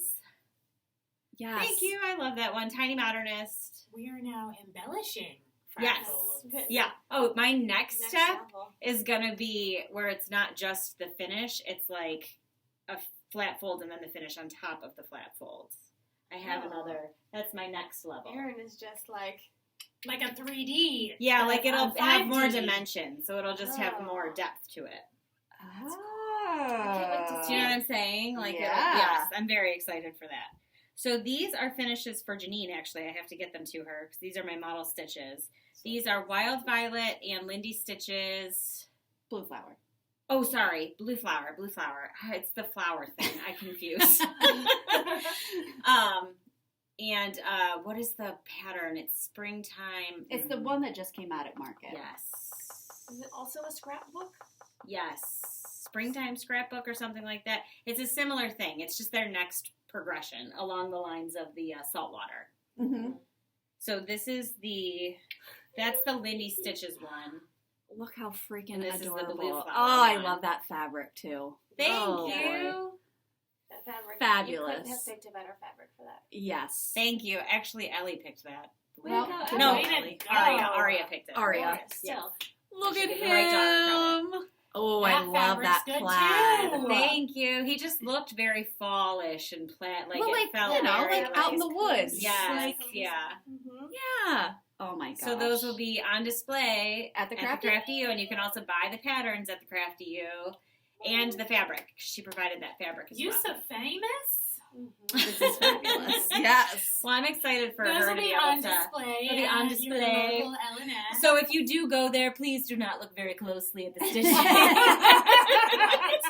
Yes.
Thank you. I love that one. Tiny Modernist.
We are now embellishing.
Yes.
fractals.
Good.
Yeah. Oh, my next step
level.
is gonna be where it's not just the finish. It's like a flat fold and then the finish on top of the flat folds. I have another. That's my next level.
Erin is just like
Like a 3D.
Yeah, like it'll have more
5D.
dimension, so it'll just have more depth to it.
Oh.
Do you know what I'm saying? Like,
Yeah.
yes, I'm very excited for that. So these are finishes for Janine, actually. I have to get them to her because these are my model stitches. These are Wild Violet and Lindy Stitches.
Blue flower.
Oh, sorry, Blue Flower. It's the flower thing. I confuse. And what is the pattern? It's springtime.
It's the one that just came out at market.
Yes.
is it also a scrapbook?
Yes. Springtime scrapbook or something like that. It's a similar thing. It's just their next progression along the lines of the saltwater.
Mm-hmm.
So this is that's the Lindy Stitches one.
Look how freaking
And this is the
adorable.
blue flower
Oh, I
one.
love that fabric too.
Thank
Oh,
you.
boy.
That fabric.
Fabulous.
You couldn't have picked a better fabric for that.
Yes.
Thank you. Actually, Ellie picked that.
Well,
No,
Way to
Ellie.
go.
Aria picked it.
Aria.
Still.
Look
She
at
did the right job,
him. Oh,
That
I love that
fabric's good,
plaid.
too.
Thank you. He just looked very fallish and plaid. Like,
Well,
it
like,
felt
you know,
very,
like out in the woods.
Yes,
Like,
yeah.
Mm-hmm.
yeah. Oh my gosh.
So those will be on display
At the
Crafty
Crafty
U, and you can also buy the patterns at the Crafty U and the fabric. She provided that fabric as
Use
well.
of famous?
This is fabulous. Yes.
Well, I'm excited for
Those
her
will
to
be
be
on
able to.
display.
They'll be on
at
display.
Your local L&S.
So if you do go there, please do not look very closely at the stitching.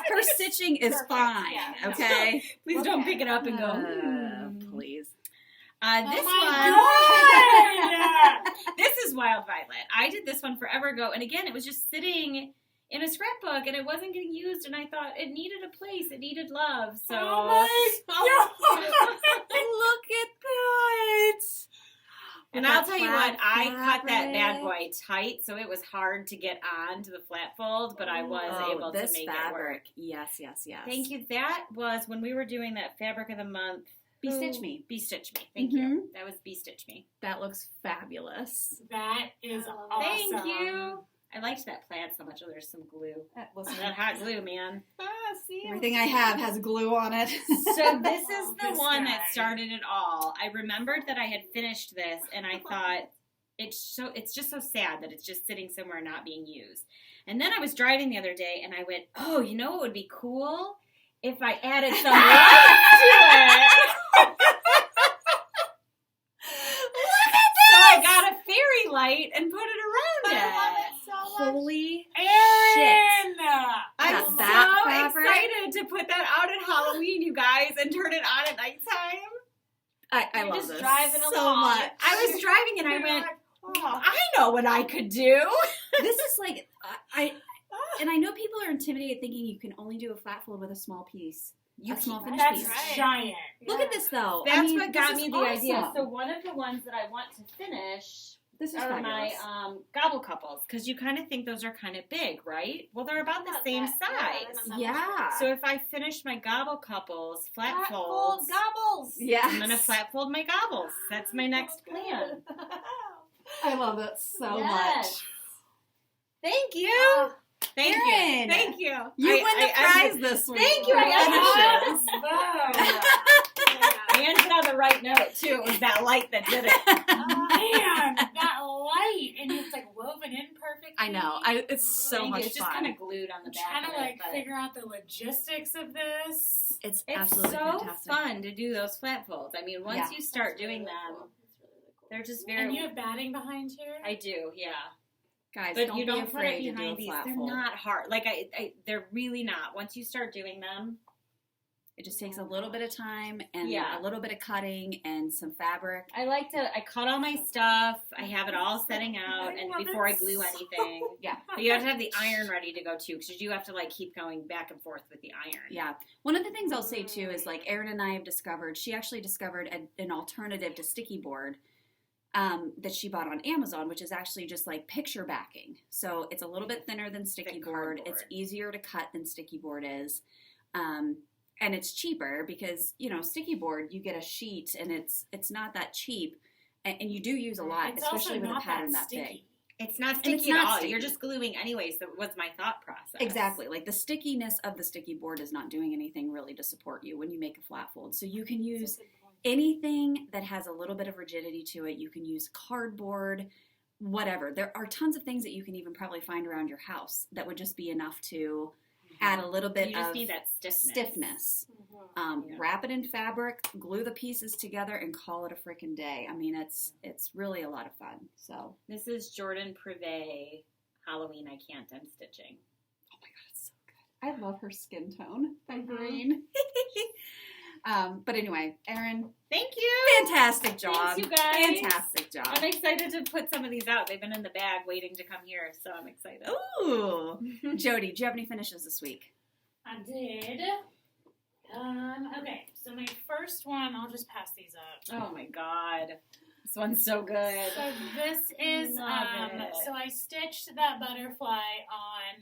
Her stitching is
Perfect.
fine.
Yeah.
Okay.
Please don't pick it up and go.
Please.
This
oh
one.
my God!
This is Wild Violet. I did this one forever ago, and again, it was just sitting in a scrapbook, and it wasn't getting used, and I thought it needed a place. It needed love, so...
Oh my God.
Look at that.
And I'll tell you what, I cut that bad boy tight, so it was hard to get on to the flat fold, but I was able to make it work.
Yes.
Thank you. That was when we were doing that fabric of the month.
Be Stitch Me.
Be Stitch Me. Thank you. That was Be Stitch Me.
That looks fabulous.
That is awesome.
Thank you. I liked that plaid so much. Oh, there's some glue. That hot glue, man.
See,
everything I have has glue on it.
So this is the one that started it all. I remembered that I had finished this, and I thought, it's just so sad that it's just sitting somewhere not being used. And then I was driving the other day, and I went, oh, you know what would be cool? If I added some light to it. So I got a fairy light and put it around it.
I love it so much.
Holy
Erin!
I'm so
fabric.
excited to put that out at Halloween, you guys, and turn it on at nighttime.
I love
just
this
driving
so
along.
much.
I was driving and I
You're
went,
like, oh.
I know what I could do.
This is like, and I know people are intimidated thinking you can only do a flat fold with a small piece. A small finished
That's
piece.
right.
giant.
Look at this though.
That's
I mean,
what got
this
me
is
the idea.
awesome.
So one of the ones that I want to finish
This is
are
fabulous.
my gobble couples, because you kind of think those are kind of big, right? Well, they're about the same size.
Yeah.
So if I finish my gobble couples, flat
Fold
folds,
gobbles.
Yeah.
I'm going to flat fold my gobbles. That's my next plan.
I love it so
Yes.
much.
Thank you.
Oh,
Thank
Erin.
you. Thank you.
You win the prize this week.
Thank you.
for
I
finishes.
I ended on the right note, too. It was that light that did it.
Man, that light, and it's like woven in perfectly.
I know. It's so
Thank
much
you. It's just
fun.
kind of glued on the back
Trying
of
to
it,
like
but
figure out the logistics of this.
It's
it's
absolutely
so
fantastic.
fun to do those flat folds. I mean, once
Yeah.
you start doing them, they're just very...
And you have batting behind here.
I do, yeah.
Guys,
But
don't
you
be
don't put it
afraid to do a
behind these.
flat
They're
fold.
not hard. Like, they're really not. Once you start doing them,
It just takes a little bit of time and
Yeah.
a little bit of cutting and some fabric.
I cut all my stuff. I have it all setting out,
I
and
love
before I
it
glue
so
anything.
Yeah.
But you have to have the iron ready to go, too, because you have to, like, keep going back and forth with the iron.
Yeah. One of the things I'll say too is like Erin and I have discovered, she actually discovered an alternative to sticky board that she bought on Amazon, which is actually just like picture backing. So it's a little bit thinner than sticky
Thick
board.
cardboard.
It's easier to cut than sticky board is. And it's cheaper because, you know, sticky board, you get a sheet and it's not that cheap. And you do use a lot,
It's
especially
also
with a
not
pattern that
sticky.
big.
It's not
And
sticky
it's
at
not
all.
sticky.
You're just gluing anyway, so it was my thought process.
Exactly. Like the stickiness of the sticky board is not doing anything really to support you when you make a flat fold. So you can use anything that has a little bit of rigidity to it. You can use cardboard, whatever. There are tons of things that you can even probably find around your house that would just be enough to add a little bit
You just
of
need that stiffness.
stiffness. Wrap it in fabric, glue the pieces together, and call it a freaking day. I mean, it's really a lot of fun. So
This is Jordan Privé Halloween I Can't, I'm Stitching.
oh my god, it's so good. I love her skin tone, that green. But anyway, Erin,
Thank you.
fantastic job.
Thanks, you guys.
Fantastic job.
I'm excited to put some of these out. They've been in the bag waiting to come here, so I'm excited.
Ooh. Jodi, do you have any finishes this week?
I did. Okay, so my first one, I'll just pass these up.
Oh my god. This one's so good.
So this is,
Love it.
so I stitched that butterfly on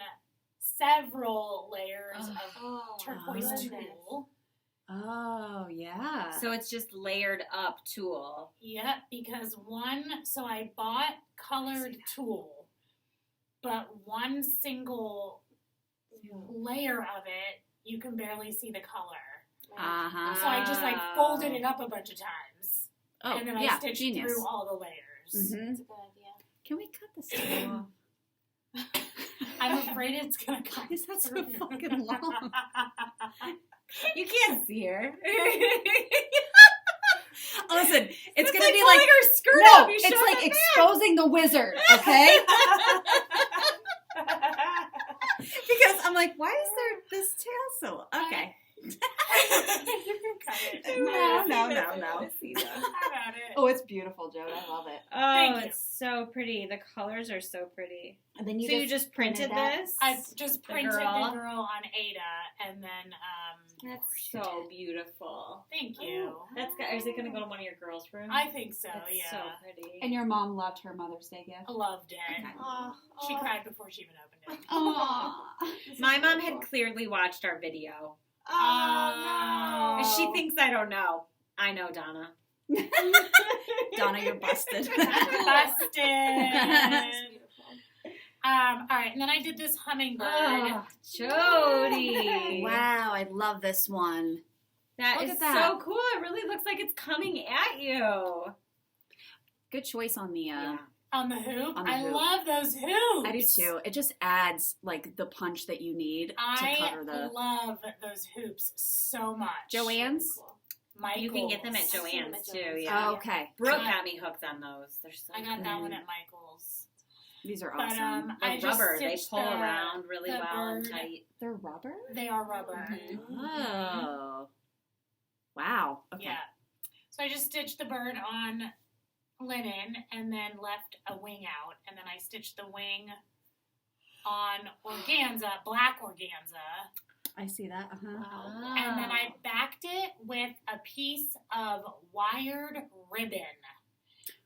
several layers of turquoise
goodness.
tulle.
Oh, yeah.
So it's just layered up tulle.
Yep, because so I bought colored tulle, but one single layer of it, you can barely see the color.
Uh-huh.
So I just like folded it up a bunch of times.
Oh,
And then I
yeah,
stitched
genius.
through all the layers.
Mhm.
That's a good idea.
Can we cut this off?
I'm afraid it's gonna come.
Is that so
through.
fucking long?
You can't see her.
Listen, it's
It's
gonna
like
be
pulling
like
her skirt
no,
up. You
it's
showed
like
her back.
exposing the wizard, okay? Because I'm like, why is there this tail so? Okay,
You can cut it.
No.
How about it?
Oh, it's beautiful, Jodi. I love it.
Oh,
Thank you.
it's so pretty. The colors are so pretty.
And then
You just printed this?
I just printed the
girl.
girl on Ada, and then
That's so beautiful.
thank you.
Is it going to go to one of your girls' rooms?
I think so.
That's
Yeah,
so pretty.
And your mom loved her Mother's Day gift?
I loved it.
Oh,
She cried before she even opened it.
Aww.
My mom had clearly watched our video.
Oh, no.
She thinks I don't know. I know, Donna.
Donna, you're busted.
Busted.
That's beautiful.
All right, and then I did this hummingbird.
Oh, Jodi.
Wow, I love this one.
That
Look
is
at that.
so cool. It really looks like it's coming at you.
Good choice on the
On the hoop.
On the
I
hoop.
love those hoops.
I do too. It just adds like the punch that you need to
I
cover the.
love those hoops so much.
Joanne's?
Cool.
Michael's.
You can get them at
I see them
Joann's
at
too.
Joann's.
Yeah.
Oh, okay.
Brooke got me hooked on those. They're so
I got that
good.
one at Michael's.
These are
But
awesome.
I
The
just
rubber, they
stitched
pull
the-
around really
the
well and
bird.
tight.
They're rubber?
They are rubber.
Mhm.
Oh. Wow. Okay.
Yeah. So I just stitched the bird on linen and then left a wing out, and then I stitched the wing on organza, black organza,
I see that. Uh-huh.
and then I backed it with a piece of wired ribbon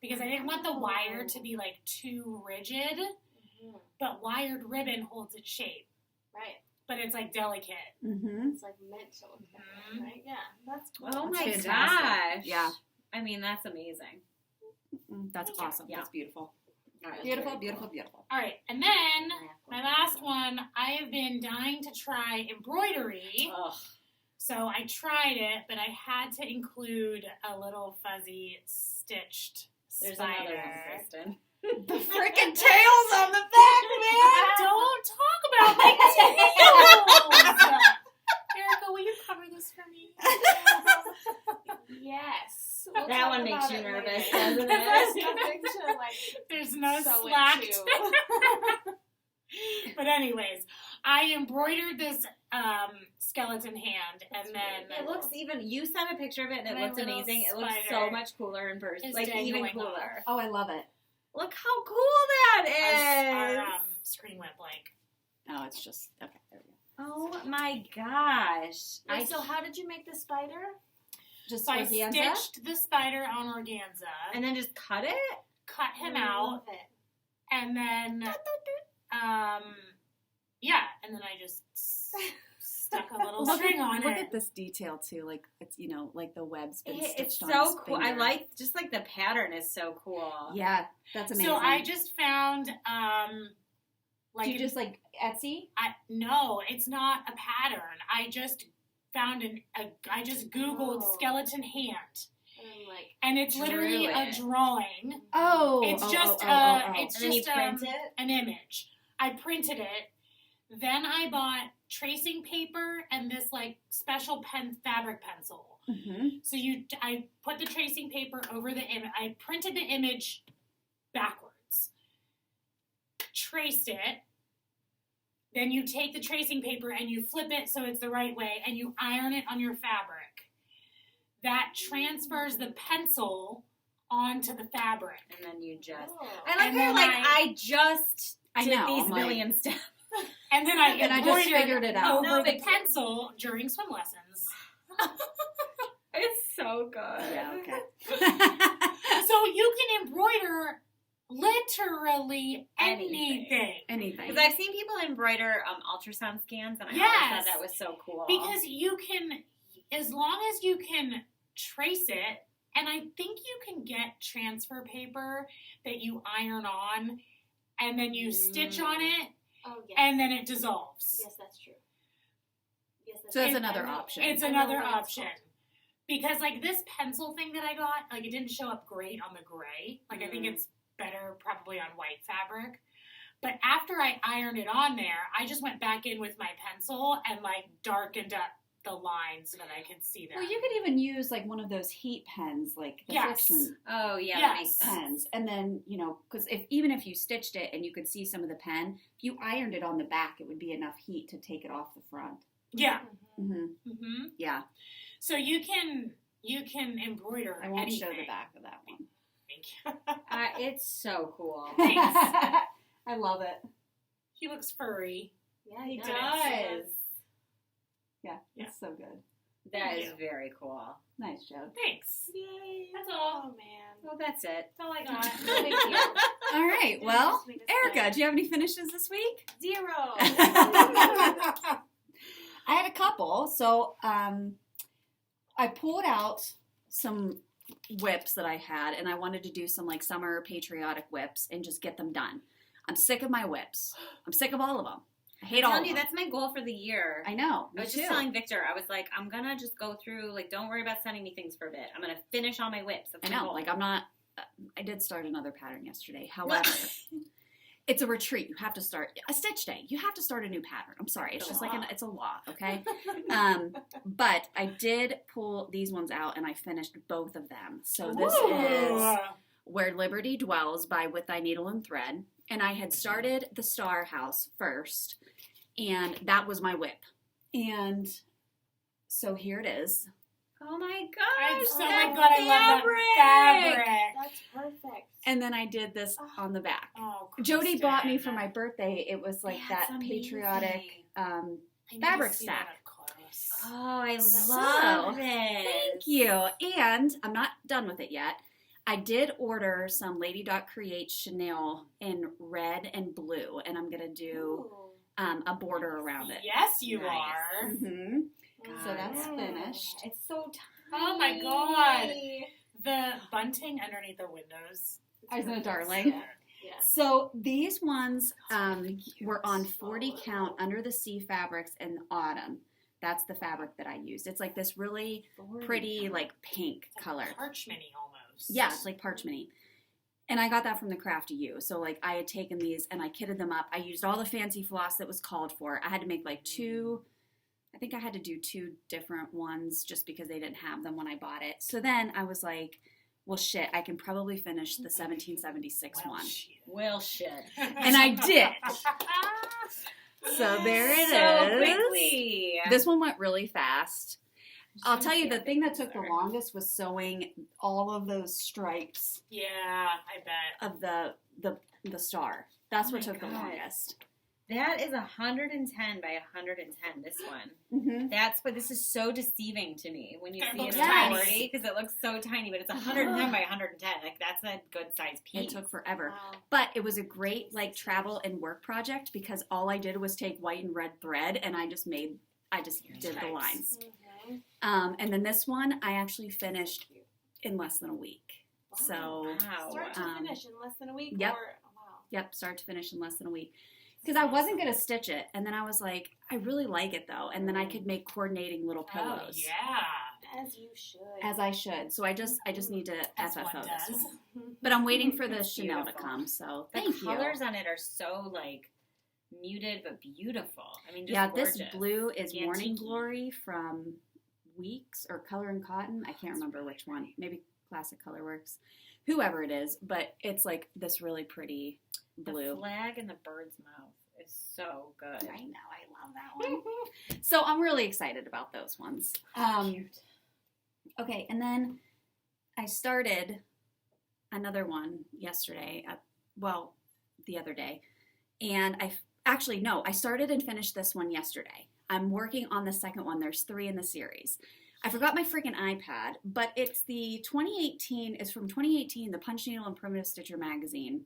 because I didn't want the wire to be like too rigid,
Mhm.
but wired ribbon holds its shape,
Right.
but it's like delicate.
Mm-hmm.
It's like meant to look that way, right? Yeah. That's cool.
Oh
That's
my
fantastic.
gosh.
Yeah.
I mean, that's amazing.
That's awesome.
Yeah.
That's beautiful.
That's
Beautiful,
very
beautiful,
cool.
beautiful.
All right, and then my last one, I have been dying to try embroidery.
Ugh.
So I tried it, but I had to include a little fuzzy stitched
There's
spider.
another one, Kristen.
The freaking tails on the back, man!
Don't talk about my tails! Erica, will you cover this for me?
Yes. We'll
That
talk
one makes
about
you
it
nervous,
later.
doesn't
There's
it?
nothing to like
There's no
sew
slack.
into.
But anyways, I embroidered this skeleton hand, and then
It looks even. You sent a picture of it, and it
My
looked
little
amazing. It looks so
spider
much cooler in person,
is
like even
dangling
cooler.
Oh, I love it.
Look how cool that is!
our screen went blank.
Oh, it's just, okay, there we go.
Oh my gosh!
Wait, so how did you make the spider?
Just
So I
organza?
stitched the spider on organza,
and then just cut it.
cut him
I
out,
love it.
and then yeah, and then I just stuck a little string on
Look
it.
at this detail too, like it's like the web's been
It's
stitched on
so
his
cool. I
finger.
like just like the pattern is so cool.
Yeah, that's amazing.
So I just found like
Do you just like Etsy?
no, it's not a pattern. I just found I just googled
Oh.
skeleton hand,
And I'm like,
and it's literally
Drew
a
it.
drawing.
Oh,
It's
oh,
just
oh, oh, oh.
it's
And then you
just
print it.
an image. I printed it. Then I bought tracing paper and this like special fabric pencil.
Mhm.
So I put the tracing paper over the image. I printed the image backwards, traced it. Then you take the tracing paper and you flip it so it's the right way, and you iron it on your fabric. That transfers the pencil onto the fabric.
And then you just.
oh.
I like
And
how
then
like
I-
I just
I
did
know,
these
I'm like-
million steps.
And then I
And I just figured it out.
over
No
the
big deal.
pencil during swim lessons.
It's so good.
Yeah, okay.
So you can embroider literally anything.
Anything.
Because I've seen people embroider ultrasound scans, and I always
Yes.
thought that was so cool.
Because you can, as long as you can trace it, and I think you can get transfer paper that you iron on, and then you stitch on it,
Oh, yes.
and then it dissolves.
Yes, that's true. Yes, that's
So that's
true.
another
I know-
option.
It's
I know
another
what it's
option.
called.
Because, like, this pencil thing that I got, like, it didn't show up great on the gray. Like, I think it's better probably on white fabric. But after I ironed it on there, I just went back in with my pencil and, like, darkened up the lines so that I could see them.
Well, you could even use like one of those heat pens, like the
Yes.
friction
Oh yeah,
Yes.
that makes sense.
pens, and then because even if you stitched it and you could see some of the pen, if you ironed it on the back, it would be enough heat to take it off the front.
Yeah.
Yeah.
So you can embroider.
I won't
anything.
show the back of that one.
Thank you.
It's so cool.
Thanks.
I love it.
He looks furry.
Yeah,
He
does.
Yeah,
Yeah.
it's so good.
That is
you.
very cool.
Nice job.
Thanks.
Yay.
That's all.
Oh, man.
Well, that's it.
That's all I got.
Thank you.
All right. Well,
Just make us
Erica,
laugh.
do you have any finishes this week?
0.
I had a couple. So I pulled out some whips that I had, and I wanted to do some like summer patriotic whips and just get them done. I'm sick of my whips. I'm sick of all of them. I hate all of
you,
them.
that's my goal for the year.
I know.
I was just telling Victor, I was like, I'm going to just go through, like, don't worry about sending me things for a bit. I'm going to finish all my whips. That's
I
my
know.
goal.
Like, I'm not. I did start another pattern yesterday. However, it's a retreat. You have to start a stitch day. You have to start a new pattern. I'm sorry. It's just like it's a law. Okay. But I did pull these ones out, and I finished both of them. So this is Where Liberty Dwells by With Thy Needle and Thread. And I had started the Star House first, and that was my whip. And so here it is.
Oh my gosh.
I'm so glad I love that fabric.
That's perfect.
And then I did this on the back.
Oh,
Jodi
Kristen.
bought me for my birthday. It was like
That's
that
amazing.
patriotic
I need to
fabric
see that
stack.
up close.
Oh, I
So,
love it.
Thank you. And I'm not done with it yet. I did order some Lady Dot Create Chanel in red and blue, and I'm going to do
Ooh.
a border around it.
Yes, you
Nice.
are.
Mm-hmm.
God.
So that's finished.
It's so tiny.
Oh my god. The bunting underneath the windows.
Isn't it darling?
Yes.
So these ones were on 40 count under the sea fabrics in autumn. That's the fabric that I used. It's like this really pretty, like pink color.
Parchment-y almost.
Yeah, it's like parchment-y. And I got that from the Crafty U. So like I had taken these and I kitted them up. I used all the fancy floss that was called for. I had to make like I think I had to do 2 different ones just because they didn't have them when I bought it. So then I was like, well, shit, I can probably finish the 1776
Well,
one.
shit.
Well, shit.
And I did. So there it is.
So quickly.
This one went really fast. I'll tell you, the thing that took the longest was sewing all of those stripes
Yeah, I bet.
of the star. That's what
Oh my
took the
God.
longest.
That is 110 by 110, this one.
Mm-hmm.
That's what, this is so deceiving to me when you
It
see it
looks
in
tiny.
40, because it looks so tiny, but it's 110 by 110. Like, that's a good size piece.
It took forever.
Wow.
But it was a great like travel and work project because all I did was take white and red thread and I just did the
Nice.
lines.
Mhm.
And then this one I actually finished in less than a week. So
Wow.
Start to
Um,
finish in less than a week?
yep.
Or, wow.
yep, start to finish in less than a week. Because I wasn't going to stitch it. And then I was like, I really like it though. And then I could make coordinating little pillows.
Oh, yeah.
As you should.
As I should. So I just need to
As
FFO
one
this
does.
one. But I'm waiting for the
It's
Chanel to
beautiful.
come. So
The
thank you.
colors on it are so, like, muted but beautiful. I mean, just
Yeah,
gorgeous.
this blue is Morning
Antique.
Glory from Weeks or Color and Cotton. I can't remember which one. Maybe Classic Colorworks. Whoever it is, but it's like this really pretty blue.
The flag and the bird's mouth is so good.
I know, I love that one. So I'm really excited about those ones. Okay, and then I started another one yesterday. The other day, and I started and finished this one yesterday. I'm working on the second one. There's 3 in the series. I forgot my freaking iPad, but it's the 2018, it's from 2018, the Punch Needle and Primitive Stitcher magazine.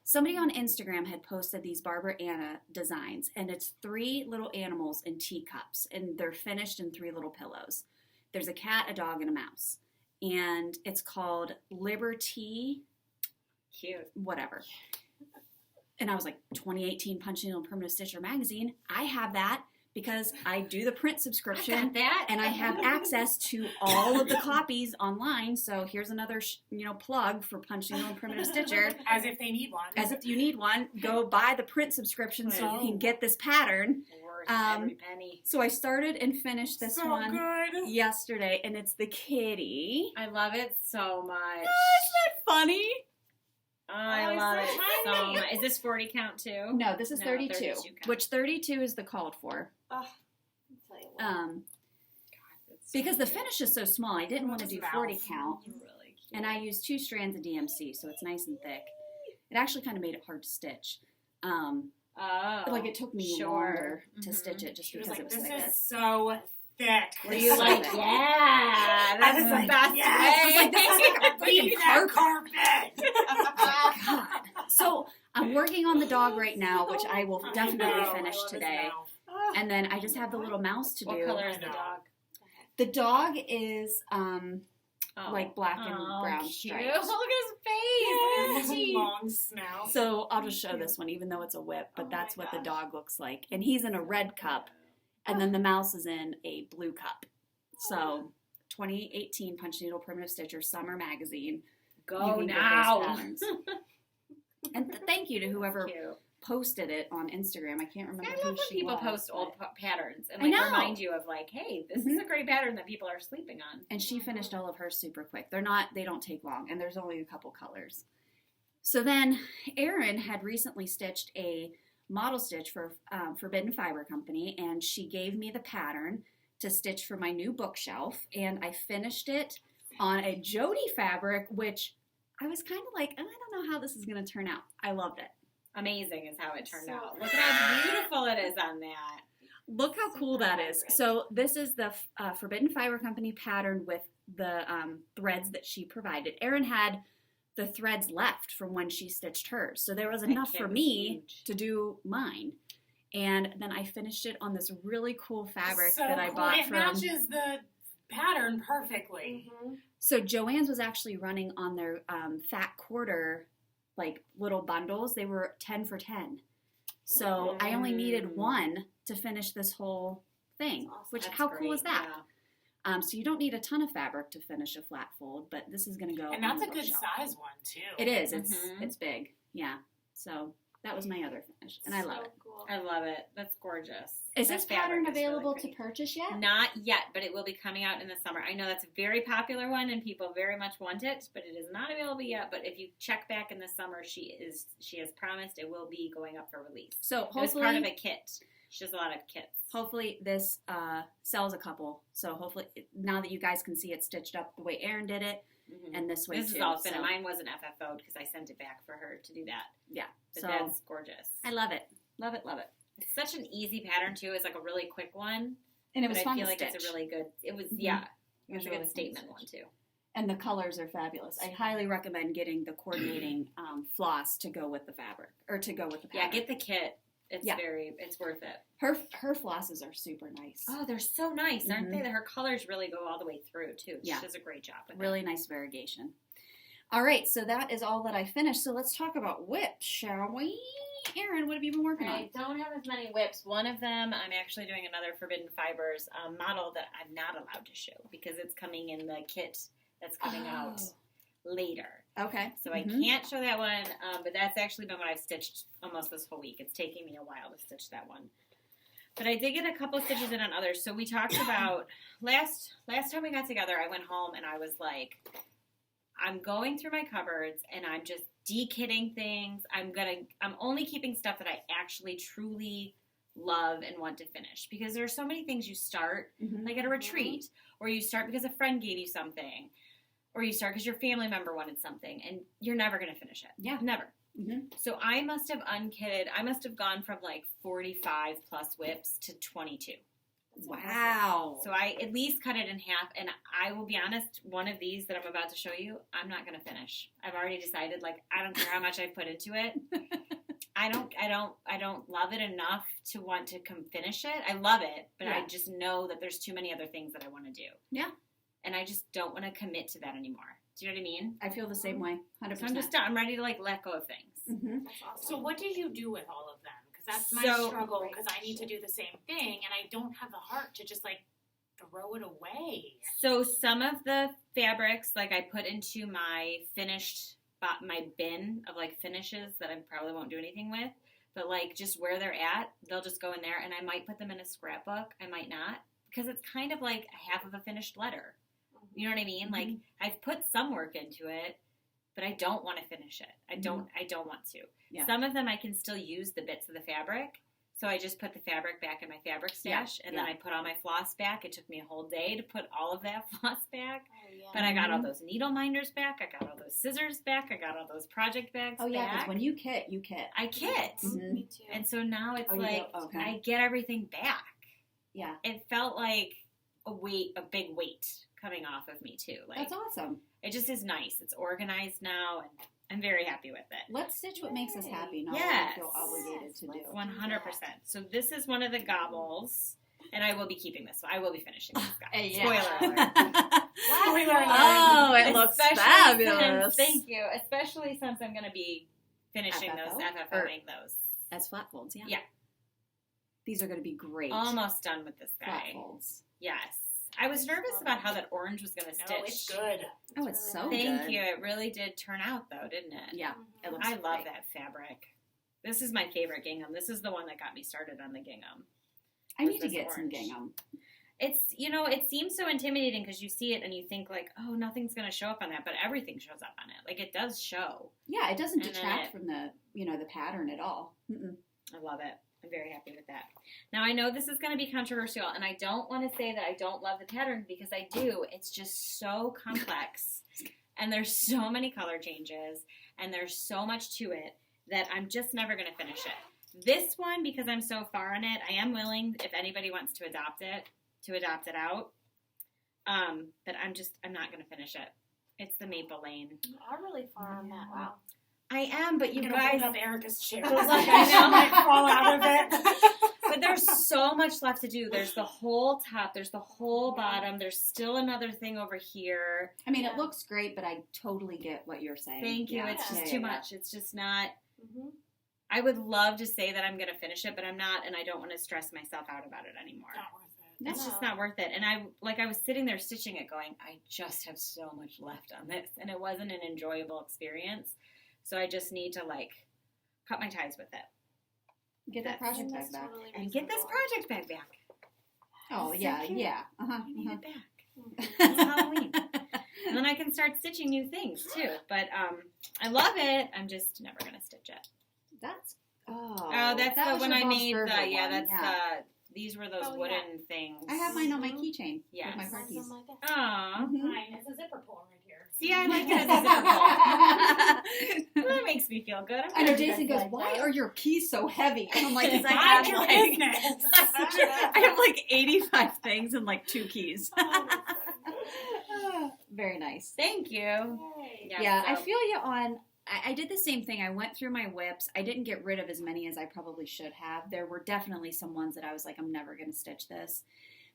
Somebody on Instagram had posted these Barbara Anna designs, and it's 3 little animals in teacups, and they're finished in 3 little pillows. There's a cat, a dog, and a mouse. And it's called Liberty,
Cute.
whatever. And I was like, 2018 Punch Needle and Primitive Stitcher magazine. I have that because I do the print subscription.
I got that.
And I have access to all of the copies online. So here's another, plug for Punch Needle and Primitive Stitcher.
As if they need one.
As if you need one, go buy the print subscription so you can get this pattern.
Worth
Um,
every penny.
So I started and finished this
so
one
good.
yesterday, and it's the kitty.
I love it so much.
Isn't that funny?
Oh, I
Oh,
love
it's
it
so
so
tiny.
much. Is this 40 count too?
No, this is
No,
32,
32 count.
which 32 is the called for.
Oh, tell you what.
Because the finish is so small, I didn't want to do 40 count.
Really cute.
And I used 2 strands of DMC, so it's nice and thick. It actually kind of made it hard to stitch. Like it took me longer to stitch it just
She was
because
like,
it was
this
thicker.
is so thick.
Were you like, yeah, that's
was
the
like,
best
yes.
way.
I was like, this is like a freaking carpet.
God. So I'm working on the dog right now, which I will definitely finish
I love his
today.
mouth.
And then I just have the little mouse to
What
do.
color is the dog?
The dog is like black and brown
cute.
stripes.
Look at his face. His teeth.
Long snout.
So I'll just show this one, even though it's a whip, but that's what the dog looks like. And he's in a red cup, and then the mouse is in a blue cup. So 2018 Punch Needle Primitive Stitcher Summer Magazine.
Go
You can get those
now.
patterns. And thank you to whoever
Cute.
posted it on Instagram. I can't remember
I
who
love when
she
people
was,
post
but-
old patterns and
I
like
know.
remind you of like, hey, this is a great pattern that people are sleeping on.
And she finished all of hers super quick. They don't take long, and there's only a couple colors. So then Erin had recently stitched a model stitch for Forbidden Fiber Company, and she gave me the pattern to stitch for my new bookshelf, and I finished it on a Jodi fabric, which I was kind of like, I don't know how this is going to turn out. I loved it.
Amazing is how it turned
So
out. Look at how beautiful it is on that.
Look how cool that is. So this is the Forbidden Fiber Company pattern with the threads that she provided. Erin had the threads left from when she stitched hers. So there was enough for me to do mine. And then I finished it on this really cool fabric
So
that I
cool.
bought
It
from...
matches the pattern perfectly.
So Joann's was actually running on their fat quarter, like little bundles. They were 10 for 10. So I only needed one to finish this whole thing.
That's awesome.
Which,
That's
how cool
great,
is that?
yeah.
So you don't need a ton of fabric to finish a flat fold, but this is going to go
And
on
that's
the
a good
bookshelf.
size one, too.
It is.
Mhm.
It's big. Yeah. So that was my other finish, and I love it.
Cool.
I love it. That's gorgeous.
Is
That
this pattern
fabric is really
available to
pretty.
purchase yet?
Not yet, but it will be coming out in the summer. I know that's a very popular one and people very much want it, but it is not available yet. But if you check back in the summer, she has promised it will be going up for release.
So
It was part of
hopefully,
a kit. She does a lot of kits.
hopefully this sells a couple. So hopefully, now that you guys can see it stitched up the way Erin did it,
Mhm.
and this way
This
too.
is all finished.
so,
Mine wasn't FFO'd because I sent it back for her to do that.
yeah.
But
So
that's gorgeous.
I love it. Love it. Love it.
It's such an easy pattern too. It's like a really quick one.
And it was
but
fun
I feel
to
like
stitch.
it's a really good. It was
Mhm.
yeah.
It
It was
was
a
really
good
fun to
statement
stitch.
one too.
And the colors are fabulous. I highly recommend getting the coordinating floss to go with the fabric or to go with the
Yeah,
pattern.
get the kit. It's
Yeah.
it's worth it.
her flosses are super nice.
Oh, they're so nice, aren't
Mhm.
they? That her colors really go all the way through too.
Yeah.
She does a great job with
Really nice variegation. All right, so that is all that I finished. So let's talk about whips, shall we? Erin, what have you been working
I
on?
don't have as many whips. One of them, I'm actually doing another Forbidden Fibers model that I'm not allowed to show because it's coming in the kit that's coming out later.
Okay.
So I can't show that one, but that's actually been what I've stitched almost this whole week. It's taking me a while to stitch that one. But I did get a couple stitches in on others. So we talked about, last time we got together, I went home and I was like, I'm going through my cupboards and I'm just de-kitting things. I'm only keeping stuff that I actually truly love and want to finish. Because there are so many things you start,
Mhm.
like at a retreat, or you start because a friend gave you something, or you start because your family member wanted something, and you're never going to finish it.
Yeah.
Never.
Mhm.
So I must have unkitted, I must have gone from like 45 plus whips to 22.
Wow.
So I at least cut it in half, and I will be honest, one of these that I'm about to show you, I'm not going to finish. I've already decided, like, I don't care how much I've put into it. I don't love it enough to want to finish it. I love it, but I
Yeah.
just know that there's too many other things that I want to do.
Yeah.
And I just don't want to commit to that anymore. Do you know what I mean?
I feel the same way. 100%.
So I'm ready to like let go of things.
Mhm.
That's awesome.
So what did you do with all of them? Because that's my
So-
struggle, because I need to do the same thing, and I don't have the heart to just, like, throw it away.
So some of the fabrics, like I put into my finished, my bin of like finishes that I probably won't do anything with, but like just where they're at, they'll just go in there, and I might put them in a scrapbook. I might not, because it's kind of like half of a finished letter. You know what I mean? Like I've put some work into it, but I don't want to finish it. I don't want to.
Yeah.
Some of them I can still use the bits of the fabric. So I just put the fabric back in my fabric stash, and then I put all my floss back. It took me a whole day to put all of that floss back.
Oh, yeah.
But I got all those needle minders back. I got all those scissors back. I got all those project bags back.
Oh, yeah, because when you kit, you kit.
I kit.
Mhm.
Me too.
And so now it's
okay.
I get everything back.
Yeah.
It felt like a big weight coming off of me, too. Like,
That's awesome.
It just is nice. It's organized now, and I'm very happy with it.
Let's stitch what makes us happy, not what
Yes.
we feel obligated to do.
100%. So this is one of the gobbles, and I will be keeping this one. I will be finishing this guy.
Yeah.
Spoiler alert.
Spoiler alert.
Oh, it looks
Especially
fabulous.
Thank you. Especially since I'm going to be finishing
FFO?
those, FFOing those.
As flat folds, yeah.
Yeah.
These are going to be great.
Almost done with this
flat
guy.
folds.
Yes. I was nervous about how that orange was going to stitch.
No, it's good.
Oh, it's so
Thank
good.
you. It really did turn out, though, didn't it?
Yeah, it looks
I love
great.
that fabric. This is my favorite gingham. This is the one that got me started on the gingham.
I need to
this
get some
orange.
gingham.
It's, it seems so intimidating because you see it and you think like, oh, nothing's going to show up on that, but everything shows up on it. Like, it does show.
Yeah, it doesn't
And then
detract from the, the pattern at all. Mm-mm.
I love it. I'm very happy with that. Now, I know this is going to be controversial, and I don't want to say that I don't love the pattern because I do. It's just so complex, and there's so many color changes, and there's so much to it that I'm just never going to finish it. This one, because I'm so far in it, I am willing, if anybody wants to adopt it out. But I'm not going to finish it. It's the Maple Lane.
You are really far on that. Wow.
I am, but you
I'm
guys...
hold up Erica's chair.
Like,
I
I know.
might fall out of it.
But there's so much left to do. There's the whole top. There's the whole bottom. There's still another thing over here.
I mean, it looks great, but I totally get what you're saying.
Thank you.
Yeah.
It's just
Yeah,
too
yeah,
much. It's just not...
Mm-hmm.
I would love to say that I'm going to finish it, but I'm not, and I don't want to stress myself out about it anymore.
Not worth it.
It's just not worth it. And I was sitting there stitching it going, I just have so much left on this. And it wasn't an enjoyable experience. So I just need to, cut my ties with it.
Get that project bag
That's
back.
totally
And get this
reasonable.
project bag back.
Oh,
So
yeah,
cute.
yeah. Uh-huh.
I need it back.
uh-huh.
It's Halloween. And then I can start stitching new things, too. But I love it. I'm just never going to stitch it.
That's
That's
that
the
was
one
your
I
Boss
made.
Burger one,
That's
yeah.
these were those
Oh,
wooden
yeah.
things.
I have mine on my keychain.
Yes.
With my
Mine's
car keys.
on my desk.
Aw.
Mhm.
Fine, it's a zipper pull right here.
See, I like it as a zipper pull. That makes me feel good.
I know Jason goes, "Why are your keys so heavy?" And I'm like, "Cause I
Mind
have
your
like,
business.
I have like 85 things and like 2 keys." Very nice.
Thank you.
Yay.
Yeah, I
so-
feel you on. I did the same thing. I went through my whips. I didn't get rid of as many as I probably should have. There were definitely some ones that I was like, I'm never going to stitch this.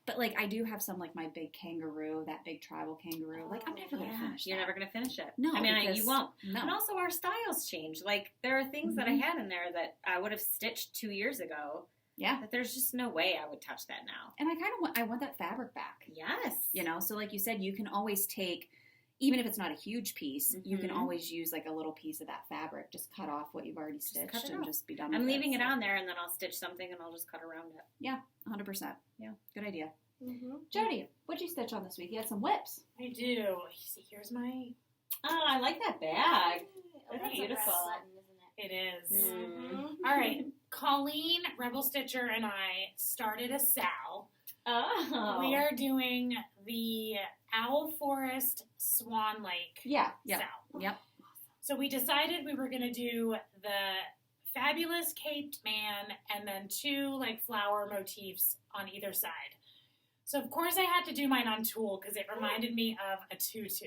But like, I do have some like my big kangaroo, that big tribal kangaroo. Like, I'm never going to finish
You're
that.
never going to finish it.
No,
I mean,
because-
you won't.
No.
And also, our styles change. Like, there are things that I had in there that I would have stitched 2 years ago.
Yeah.
That there's just no way I would touch that now.
And I kind of want that fabric back.
Yes.
So like you said, you can always take, even if it's not a huge piece, you can
Mhm.
always use like a little piece of that fabric. Just cut off what you've already stitched
cut it
and
off.
just be done with it.
I'm leaving it
So,
on there, and then I'll stitch something, and I'll just cut around it.
Yeah, 100%.
Yeah.
Good idea.
Mm-hmm.
Jodi, what'd you stitch on this week? You had some whips.
I do. See, here's my.
Oh, I like that bag.
Oh,
That's
that's
beautiful.
A button, isn't it?
It is.
Mm.
All right. Colleen, Rebel Stitcher, and I started a Sal.
Oh.
We are doing the Owl Forest Swan Lake
Yeah. Yeah.
Sal.
Yep.
So we decided we were going to do the fabulous caped man and then 2 like flower motifs on either side. So of course I had to do mine on tulle because it reminded me of a tutu.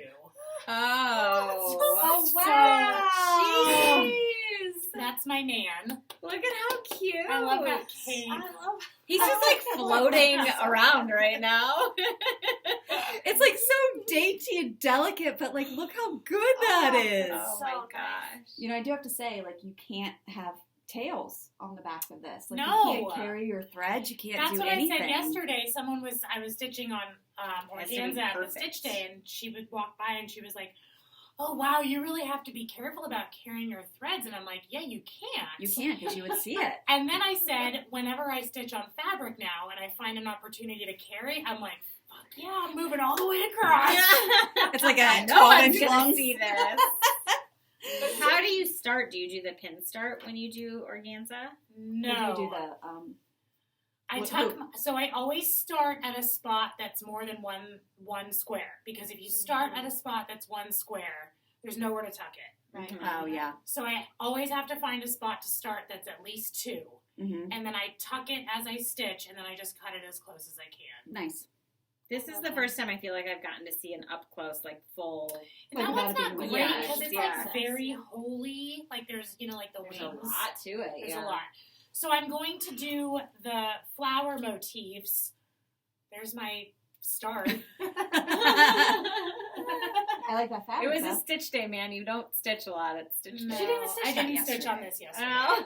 Oh.
So-
wow. Jeez.
That's my man.
Look at how cute.
I love that cape.
He's just like floating around right now.
It's like so dainty and delicate, but like, look how good that is.
Oh
So
my
nice.
gosh.
I do have to say, like, you can't have tails on the back of this. Like,
No.
you can't carry your threads. You can't
That's
do
what
anything.
I said yesterday. I was stitching on
Has to be
organza at the
perfect.
stitch day, and she would walk by and she was like, "Oh wow, you really have to be careful about carrying your threads." And I'm like, "Yeah, you can't.
You can't because you would see it.
And then I said, whenever I stitch on fabric now and I find an opportunity to carry, I'm like, "Fuck yeah, I'm moving all the way across."
It's like a
No one's
12-inch
gonna
long.
see this. How do you start? Do you do the pin start when you do organza?
No.
Or do you do the
So I always start at a spot that's more than one square, because if you start at a spot that's one square, there's nowhere to tuck it.
Right.
Oh, yeah.
So I always have to find a spot to start that's at least 2.
Mm-hmm.
And then I tuck it as I stitch, and then I just cut it as close as I can.
Nice.
This is the first time I feel like I've gotten to see an up close, like full.
And that one's not great
Yes,
because it's
yes.
like very holy. Like there's, like the
There's
wings.
a lot to it.
There's
yeah.
a lot. So I'm going to do the flower motifs. There's my start.
I like that
It
fabric.
was a stitch day, man. You don't stitch a lot at stitch
No,
day.
I didn't stitch on this yesterday.
Oh.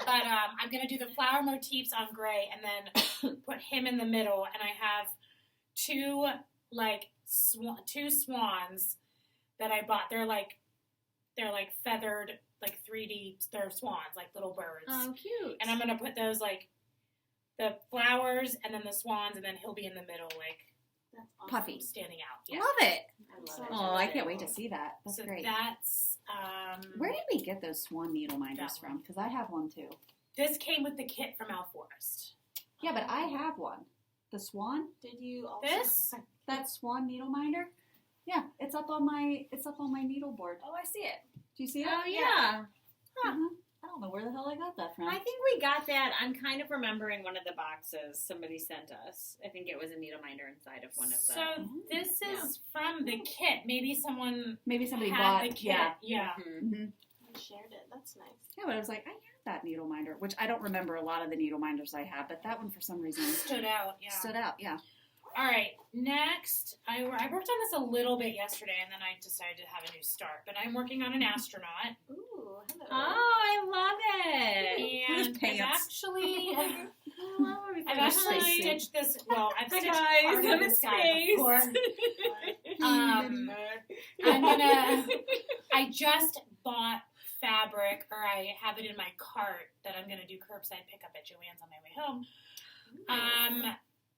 But I'm going to do the flower motifs on gray and then put him in the middle. And I have two swans that I bought. They're like feathered, like 3D. They're swans, like little birds.
Oh, cute.
And I'm going to put those like the flowers and then the swans, and then he'll be in the middle, like
That's awesome.
Puffy.
standing out. Yeah.
Love it.
I love it.
Oh, I can't wait to see that. That's
so
great.
that's
Where did we get those swan needle minders
That one.
from? Because I have one too.
this came with the kit from Al Forest.
Yeah, but I have one. The swan?
Did you also?
This?
That swan needle minder? Yeah, it's up on my needle board.
Oh, I see it.
Do you see it?
Oh, yeah.
Uh-huh. I don't know where the hell I got that from.
I think we got that. I'm kind of remembering one of the boxes somebody sent us. I think it was a needle minder inside of one of
So
them.
this is from the kit. Maybe someone
Maybe somebody
had
bought
the kit.
Yeah.
Yeah.
Mhm.
hmm
I shared it. That's nice.
Yeah, but I was like, I have that needle minder, which I don't remember a lot of the needle minders I have, but that one for some reason
Stood out. Yeah.
stood out. Yeah.
All right. Next, I worked on this a little bit yesterday, and then I decided to have a new start. But I'm working on an astronaut,
Ooh, hello.
Oh, I love it.
and I've
pants.
actually
I've
I've actually
Nice.
stitched this. Well, I've
Hi
stitched
guys,
part
I'm
of
in
this guy
space.
before. I just bought fabric, or I have it in my cart that I'm gonna do curbside pickup at Joann's on my way home.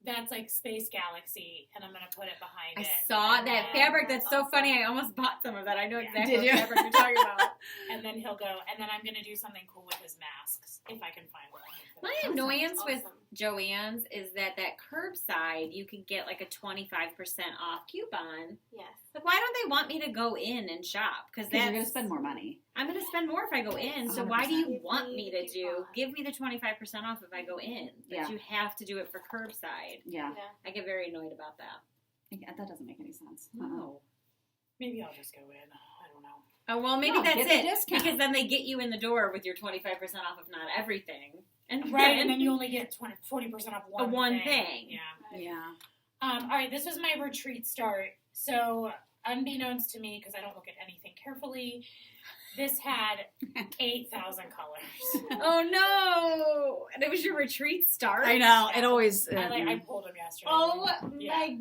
That's like Space Galaxy, and I'm gonna put it behind
I
it.
saw
And
that
then-
fabric. That's so funny. I almost bought some of that. I know
Yeah.
exactly
Did you?
what fabric you're talking about.
And then he'll go, and then I'm gonna do something cool with his masks if I can find one.
My
That
annoyance
sounds
with
awesome.
Joann's is that curbside, you could get like a 25% off coupon.
Yes.
Like, why don't they want me to go in and shop? Because
Because you're going to spend more money.
I'm going to spend more if I go in. So why do
100%.
you want me to do?
Coupon.
Give me the 25% off if I go in. But
Yeah.
you have to do it for curbside.
Yeah.
Yeah.
I get very annoyed about that.
Yeah, that doesn't make any sense.
No.
Maybe I'll just go in. I don't know.
Oh, well, maybe
No,
that's
get the
it.
discount.
Because then they get you in the door with your 25% off of not everything. And
Right, and then you only get 40% off one
thing.
Yeah.
Yeah.
All right, this was my retreat start. So, unbeknownst to me, because I don't look at anything carefully, this had 8,000 colors.
Oh, no. And it was your retreat start?
I know. It always.
I pulled them yesterday.
Oh,
Yeah.
my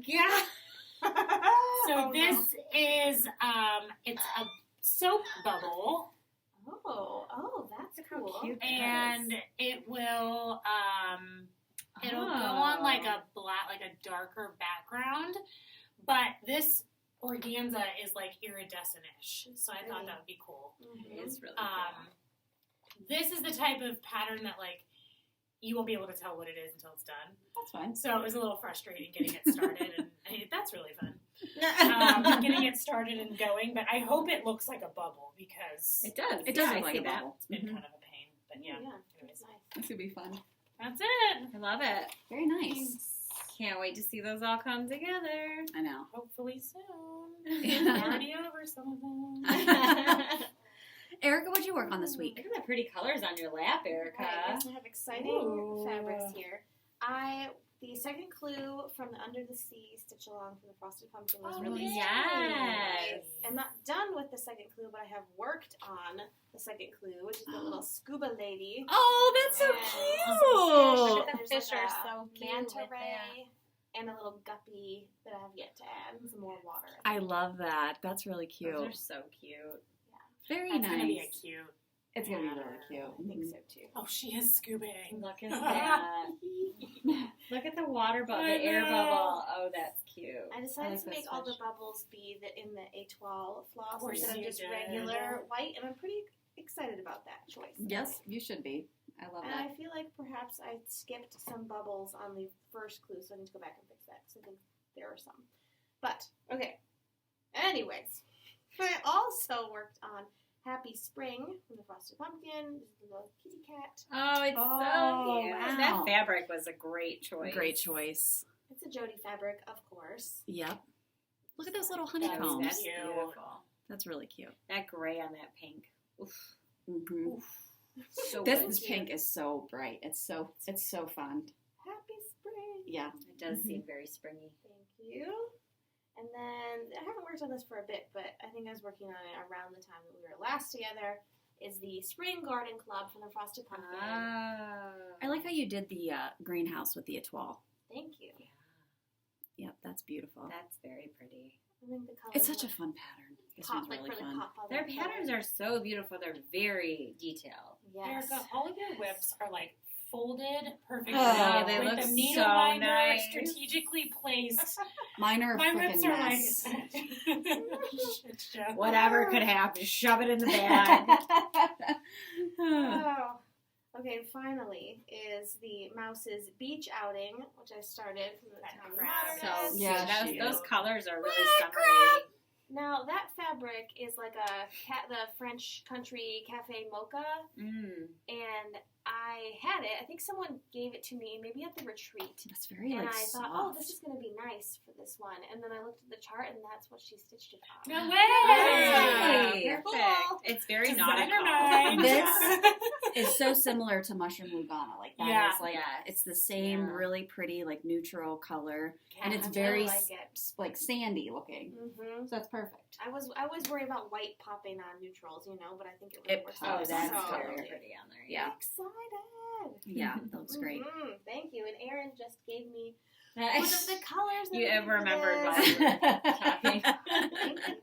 God.
So this is it's a soap bubble,
Oh, that's cool.
cute.
and it will it'll go on like a darker background, but this organza is like iridescent-ish, so I thought that would be cool.
It is really
This is the type of pattern that like you won't be able to tell what it is until it's done.
That's fine.
So it was a little frustrating getting it started, and that's really fun.
cool.
Getting it started and going, but I hope it looks like a bubble because
It does.
It does
Yeah,
look
I
like
see
a
that.
bubble.
it's been
Mhm.
kind of a pain. But yeah,
Yeah,
anyways,
that's nice.
This would be fun.
that's it.
I love it.
Very nice.
Can't wait to see those all come together.
I know.
Hopefully soon. I'm already over some of them.
Erica, what'd you work on this week?
Look at the pretty colors on your lap, Erica.
Right, yes, I have exciting
Ooh.
fabrics here. The second clue from the Under the Sea stitch along from the Frosted Pumpkin was
Oh,
released.
yes.
I'm not done with the second clue, but I have worked on the second clue, which is the little scuba lady.
Oh, that's so
And
cute.
there's
The fish
like
are
a
so cute
manta
with
ray and a little guppy that I have yet to add, and some more water.
I love that. That's really cute.
Those are so cute.
Very
That's
nice.
gonna be a cute.
It's going to be really cute.
I think so too.
Oh, she is scooping.
Look at that. Look at the water bubble, the air bubble. Oh, that's cute.
I decided
like
to make
this
all the
fish.
bubbles be in the étoile floss
Of course
instead of
you
just
did.
regular white, and I'm pretty excited about that choice.
Yes, you should be. I love
And
that.
I feel like perhaps I skipped some bubbles on the first clue, so I need to go back and fix that because I think there are some. But, okay. Anyways, I also worked on Happy Spring from the Frosted Pumpkin. This is the little kitty cat.
Oh, it's
Oh,
so cute.
wow.
That fabric was a great choice.
Great choice.
It's a Jodi fabric, of course.
Yep. Look at those little
That's
honeycombs.
beautiful.
That's really cute.
That gray on that pink. Oof.
Mm-hmm.
So
This
good.
is pink is so bright. It's so fun.
Happy Spring.
Yeah.
It does seem very springy.
Thank you. And then, I haven't worked on this for a bit, but I think I was working on it around the time that we were last together, is the Spring Garden Club from the Frosted Pumpkin.
I like how you did the greenhouse with the étoile.
Thank you.
Yep, that's beautiful.
That's very pretty.
I think the colors
It's such a
look
fun pattern. This
pop,
one's really
like
fun.
pop all
Their
the
patterns
colors.
are so beautiful. They're very detailed.
Yes.
Erica, all of your whips are like folded perfectly
Oh,
they
with
look
the needle
so
binder
nice.
strategically placed.
Mine are a
My
freaking
whips are
mess.
like shit show.
Whatever could happen, just shove it in the bag.
Oh. Okay, finally is the Mouse's beach outing, which I started from the
That
time
crab.
So
Yeah,
yeah,
she
those
is.
colors are really
Crab.
summery.
Now that fabric is like the French country cafe mocha,
Mm.
and I had it. I think someone gave it to me, maybe at the retreat.
That's very
And
like
I
soft.
thought, oh, this is going to be nice for this one. And then I looked at the chart, and that's what she stitched it on.
No
Yeah,
way!
Yay.
perfect. It's very
Designer
nautical.
mind.
This It's so similar to Mushroom Lugana. Like that
Yeah.
is like
Yes.
it's the same
Yeah.
really pretty like neutral color, and
Yeah,
it's
I
very
really like it.
like sandy looking.
Mm-hmm.
So that's perfect.
I was worried about white popping on neutrals, but I think it really
It
works
pops.
Oh,
out.
that's
so
very
cute.
pretty on there.
Yeah.
I'm excited.
Yeah, that looks great.
Mhm. Thank you. And Erin just gave me all
Nice.
of the colors. that
You
I
ever
need for
remembered
this.
why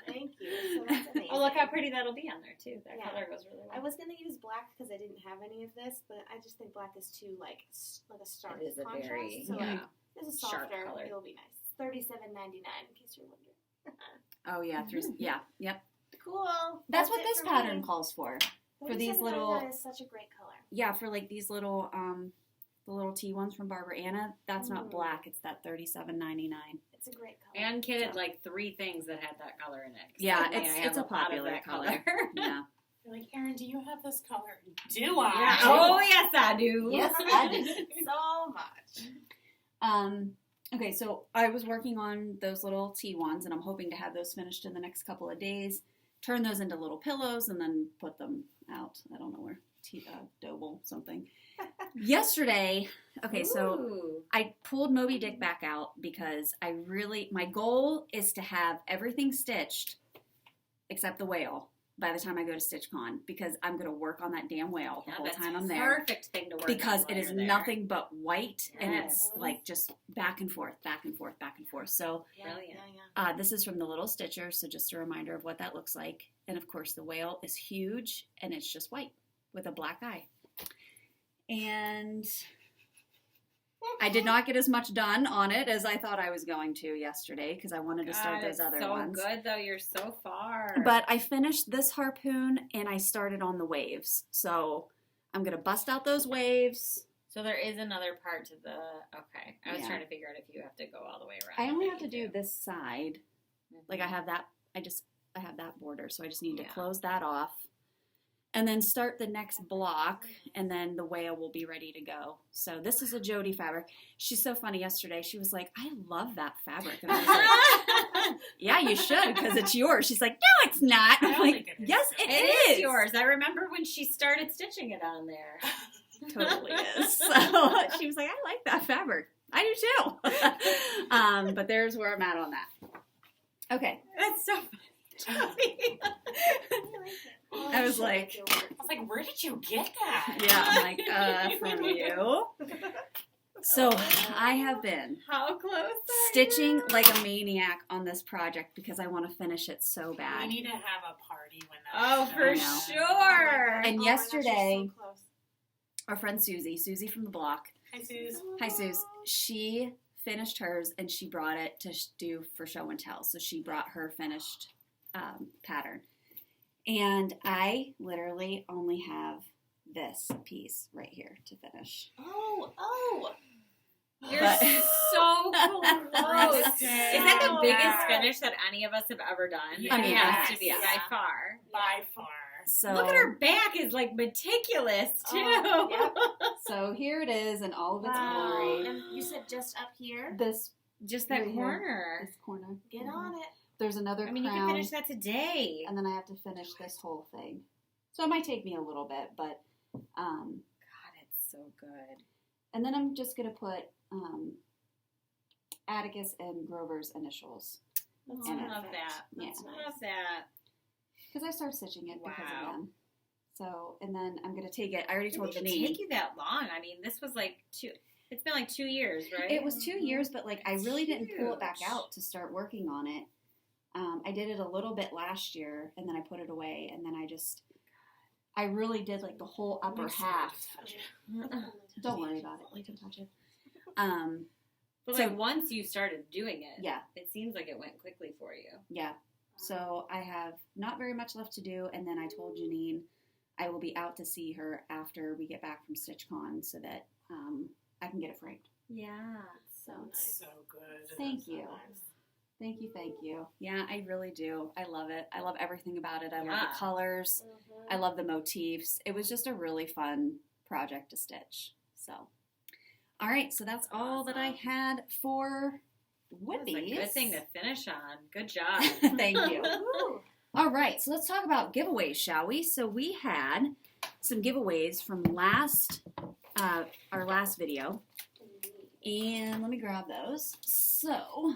Thank you. So that's amazing.
Oh, look how pretty that'll be on there too. That
Yeah.
color goes really well.
I was gonna use black because I didn't have any of this, but I just think black is too like a stark
It is a
contrast.
very
so
yeah.
like, this is
sharp
softer.
color.
It'll be nice. $37.99 in case you're wondering.
Oh yeah, yep.
Cool.
That's what
it
this
for
pattern
me.
calls for these little-
$37.99 is such a great color.
Yeah, for like these little the little tea ones from Barbara Anna. That's not black. It's that $37.99.
It's a great color.
And Kid had like 3 things that had that color in it.
Yeah,
So, I have
it's a
lot of
popular
that
color. Yeah.
You're like, Erin, do you have this color? Do I?
Yeah. Oh yes, I do.
Yes, I do.
so much.
Okay, so I was working on those little tea ones, and I'm hoping to have those finished in the next couple of days. Turn those into little pillows, and then put them out. I don't know where. Doble something. Yesterday, okay, so
Ooh.
I pulled Moby Dick back out because my goal is to have everything stitched except the whale by the time I go to StitchCon, because I'm going to work on that damn whale the
Yeah,
whole
that's
time I'm
a
there.
Perfect thing to work
Because
on
it
while
is
you're there.
nothing but white, and it's
Yes.
like just back and forth, back and forth, back and forth. So
Brilliant.
Yeah.
this is from the Little Stitcher, so just a reminder of what that looks like. And of course, the whale is huge, and it's just white with a black eye. And I did not get as much done on it as I thought I was going to yesterday, because I wanted to start
God,
those other
so
ones.
good though. You're so far.
But I finished this harpoon, and I started on the waves. So I'm going to bust out those waves.
so there is another part to the. Okay, I was
Yeah.
trying to figure out if you have to go all the way around.
I only
think
have to
you
do this side. Like I have that, I have that border, so I just need to
Yeah.
close that off. And then start the next block, and then the whale will be ready to go. So this is a Jodi fabric. She's so funny yesterday. She was like, I love that fabric. And I was like, yeah, you should, because it's yours. She's like, no, it's not.
I
I'm
don't
like,
think it is.
yes,
It is yours. I remember when she started stitching it on there.
Totally is. So she was like, I like that fabric. I do too. But there's where I'm at on that. Okay.
That's so funny.
I was like,
I was like, where did you get that?
yeah, I'm like, from you. So I have been
How close are
stitching
you?
like a maniac on this project because I want to finish it so
We
bad.
need to have a party when that.
Oh, for
I know.
sure.
And
Oh my gosh,
yesterday,
you're so close.
our friend Susie from the block,
Hi, Suze.
hi Suze, she finished hers and she brought it to do for show and tell. So she brought her finished pattern. And I literally only have this piece right here to finish.
Oh.
You're
But-
so close. Is that the
Oh,
biggest
God.
finish that any of us have ever done?
I mean,
it has to be
yes.
by far.
By far.
So
Look at her back is like meticulous too.
Oh, yep.
So here it is in all of its
Wow.
glory.
And you said just up here.
This
Just that
right here,
corner.
this corner.
Get on it.
There's another
I mean, you
crown,
can finish that today.
and then I have to finish this whole thing. So it might take me a little bit, but
God, it's so good.
and then I'm just gonna put Atticus and Grover's initials
That's
I
in it.
love that.
Yeah.
That's
I love
nice.
that.
because I started stitching it because
Wow.
of them. So and then I'm gonna take it. I already
It
told
didn't
Janine.
take you that long. I mean, this was like it's been like 2 years, right?
It was 2 years, but like I
That's
really didn't pull it back
huge.
out to start working on it. I did it a little bit last year, and then I put it away, and then I really did like the whole upper
Makes
half.
sense. Touch it.
Don't worry about it. Wait, don't touch it.
But
So-
like once you started doing it,
Yeah,
it seems like it went quickly for you.
yeah. So I have not very much left to do, and then I told Janine I will be out to see her after we get back from StitchCon so that I can get it framed.
Yeah.
So
It's so good.
Thank
That's so
you.
nice.
thank you, thank you. Yeah, I really do. I love it. I love everything about it. I love
Yeah.
the colors.
Mhm.
I love the motifs. It was just a really fun project to stitch. So, all right. So that's all that I had for
That's a
Woodies.
good thing to finish on. Good job.
Thank you.
Woo.
All right. So let's talk about giveaways, shall we? So we had some giveaways from our last video, and let me grab those. So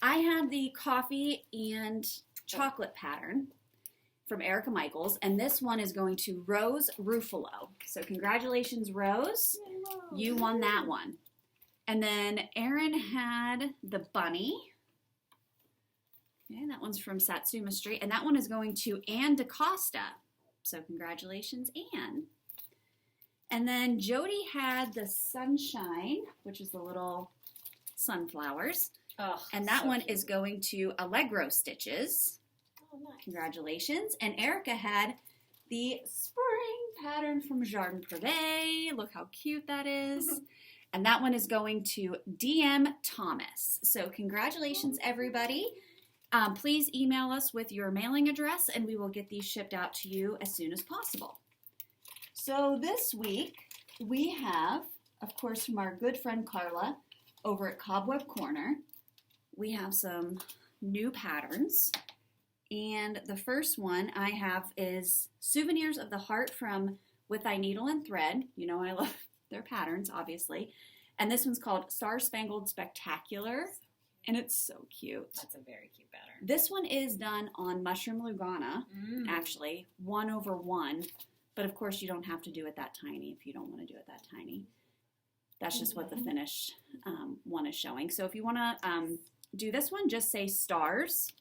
I had the coffee and chocolate pattern from Erica Michaels, and this one is going to Rose Ruffalo. So congratulations, Rose. You won that one. And then Erin had the bunny. Okay, that one's from Satsuma Street, and that one is going to Ann DaCosta. So congratulations, Ann. And then Jodi had the sunshine, which is the little sunflowers.
Oh,
And that
so
one
cute.
is going to Allegro Stitches.
Oh, nice.
Congratulations. And Erica had the spring pattern from Jardin Privé. Look how cute that is. And that one is going to DM Thomas. So congratulations, everybody. Please email us with your mailing address, and we will get these shipped out to you as soon as possible. So this week, we have, of course, from our good friend Carla over at Cobweb Corner, we have some new patterns. And the first one I have is Souvenirs of the Heart from With Thy Needle and Thread. You know I love their patterns, obviously. And this one's called Star Spangled Spectacular. And it's so cute.
That's a very cute pattern.
This one is done on Mushroom Lugana, actually, 1/1. But of course, you don't have to do it that tiny if you don't want to do it that tiny. That's just what the finished one is showing. So if you want to do this one, just say stars.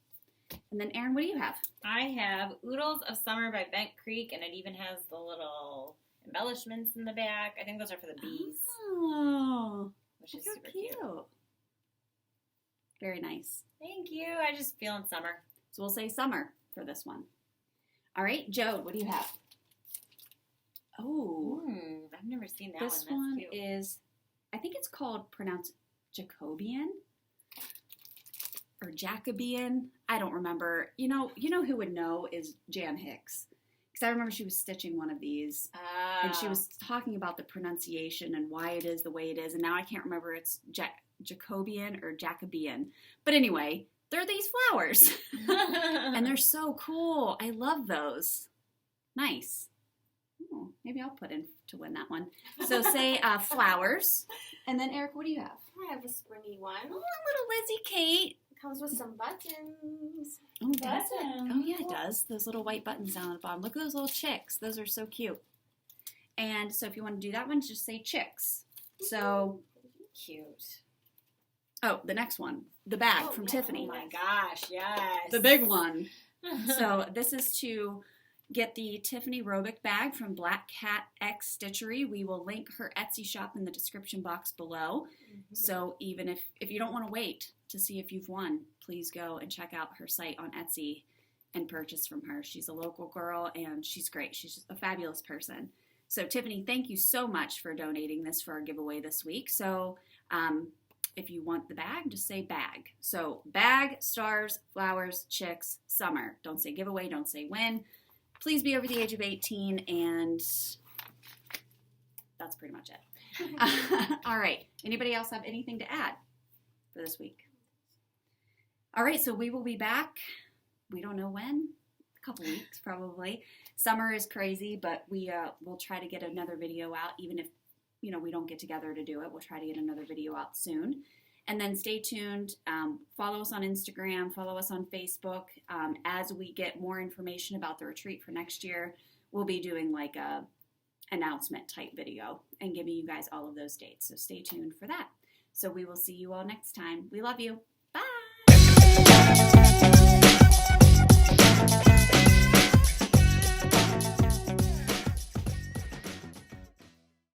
And then, Erin, what do you have?
I have Oodles of Summer by Bent Creek, and it even has the little embellishments in the back. I think those are for the bees,
Oh,
which is
so
super
cute.
cute.
Very nice.
Thank you. I just feeling summer.
So we'll say summer for this one. All right, Joe, what do you have? Oh,
I've never seen that
this
one.
one
That's cute.
is, I think it's pronounced Jacobian or Jacobian. I don't remember. You know who would know is Jan Hicks. Because I remember she was stitching one of these. And she was talking about the pronunciation and why it is the way it is. And now I can't remember it's Jacobian or Jacobian. But anyway, they're these flowers. And they're so cool. I love those. Nice. Oh, maybe I'll put in to win that one. So say flowers. And then, Eric, what do you have?
I have a springy one.
Oh, little Lizzie Kate.
It comes with some buttons.
Oh, does it?
Buttons.
Oh, yeah, it does. Those little white buttons down at the bottom. Look at those little chicks. Those are so cute. And so if you want to do that one, just say chicks. So,
Cute.
oh, the next one, the bag from Tiffany.
Oh my gosh, yes.
The big one. So this is to get the Tiffany Robic bag from Black Cat X Stitchery. We will link her Etsy shop in the description box below. So even if you don't want to wait to see if you've won, please go and check out her site on Etsy and purchase from her. She's a local girl and she's great. She's just a fabulous person. So Tiffany, thank you so much for donating this for our giveaway this week. So if you want the bag, just say bag. So bag, stars, flowers, chicks, summer. Don't say giveaway, don't say win. Please be over the age of 18, and that's pretty much it. All right. Anybody else have anything to add for this week? All right, so we will be back. We don't know when. A couple weeks, probably. Summer is crazy, but we'll try to get another video out, even if we don't get together to do it. We'll try to get another video out soon. And then stay tuned. Follow us on Instagram. Follow us on Facebook. As we get more information about the retreat for next year, we'll be doing like a announcement type video and giving you guys all of those dates. So stay tuned for that. So we will see you all next time. We love you.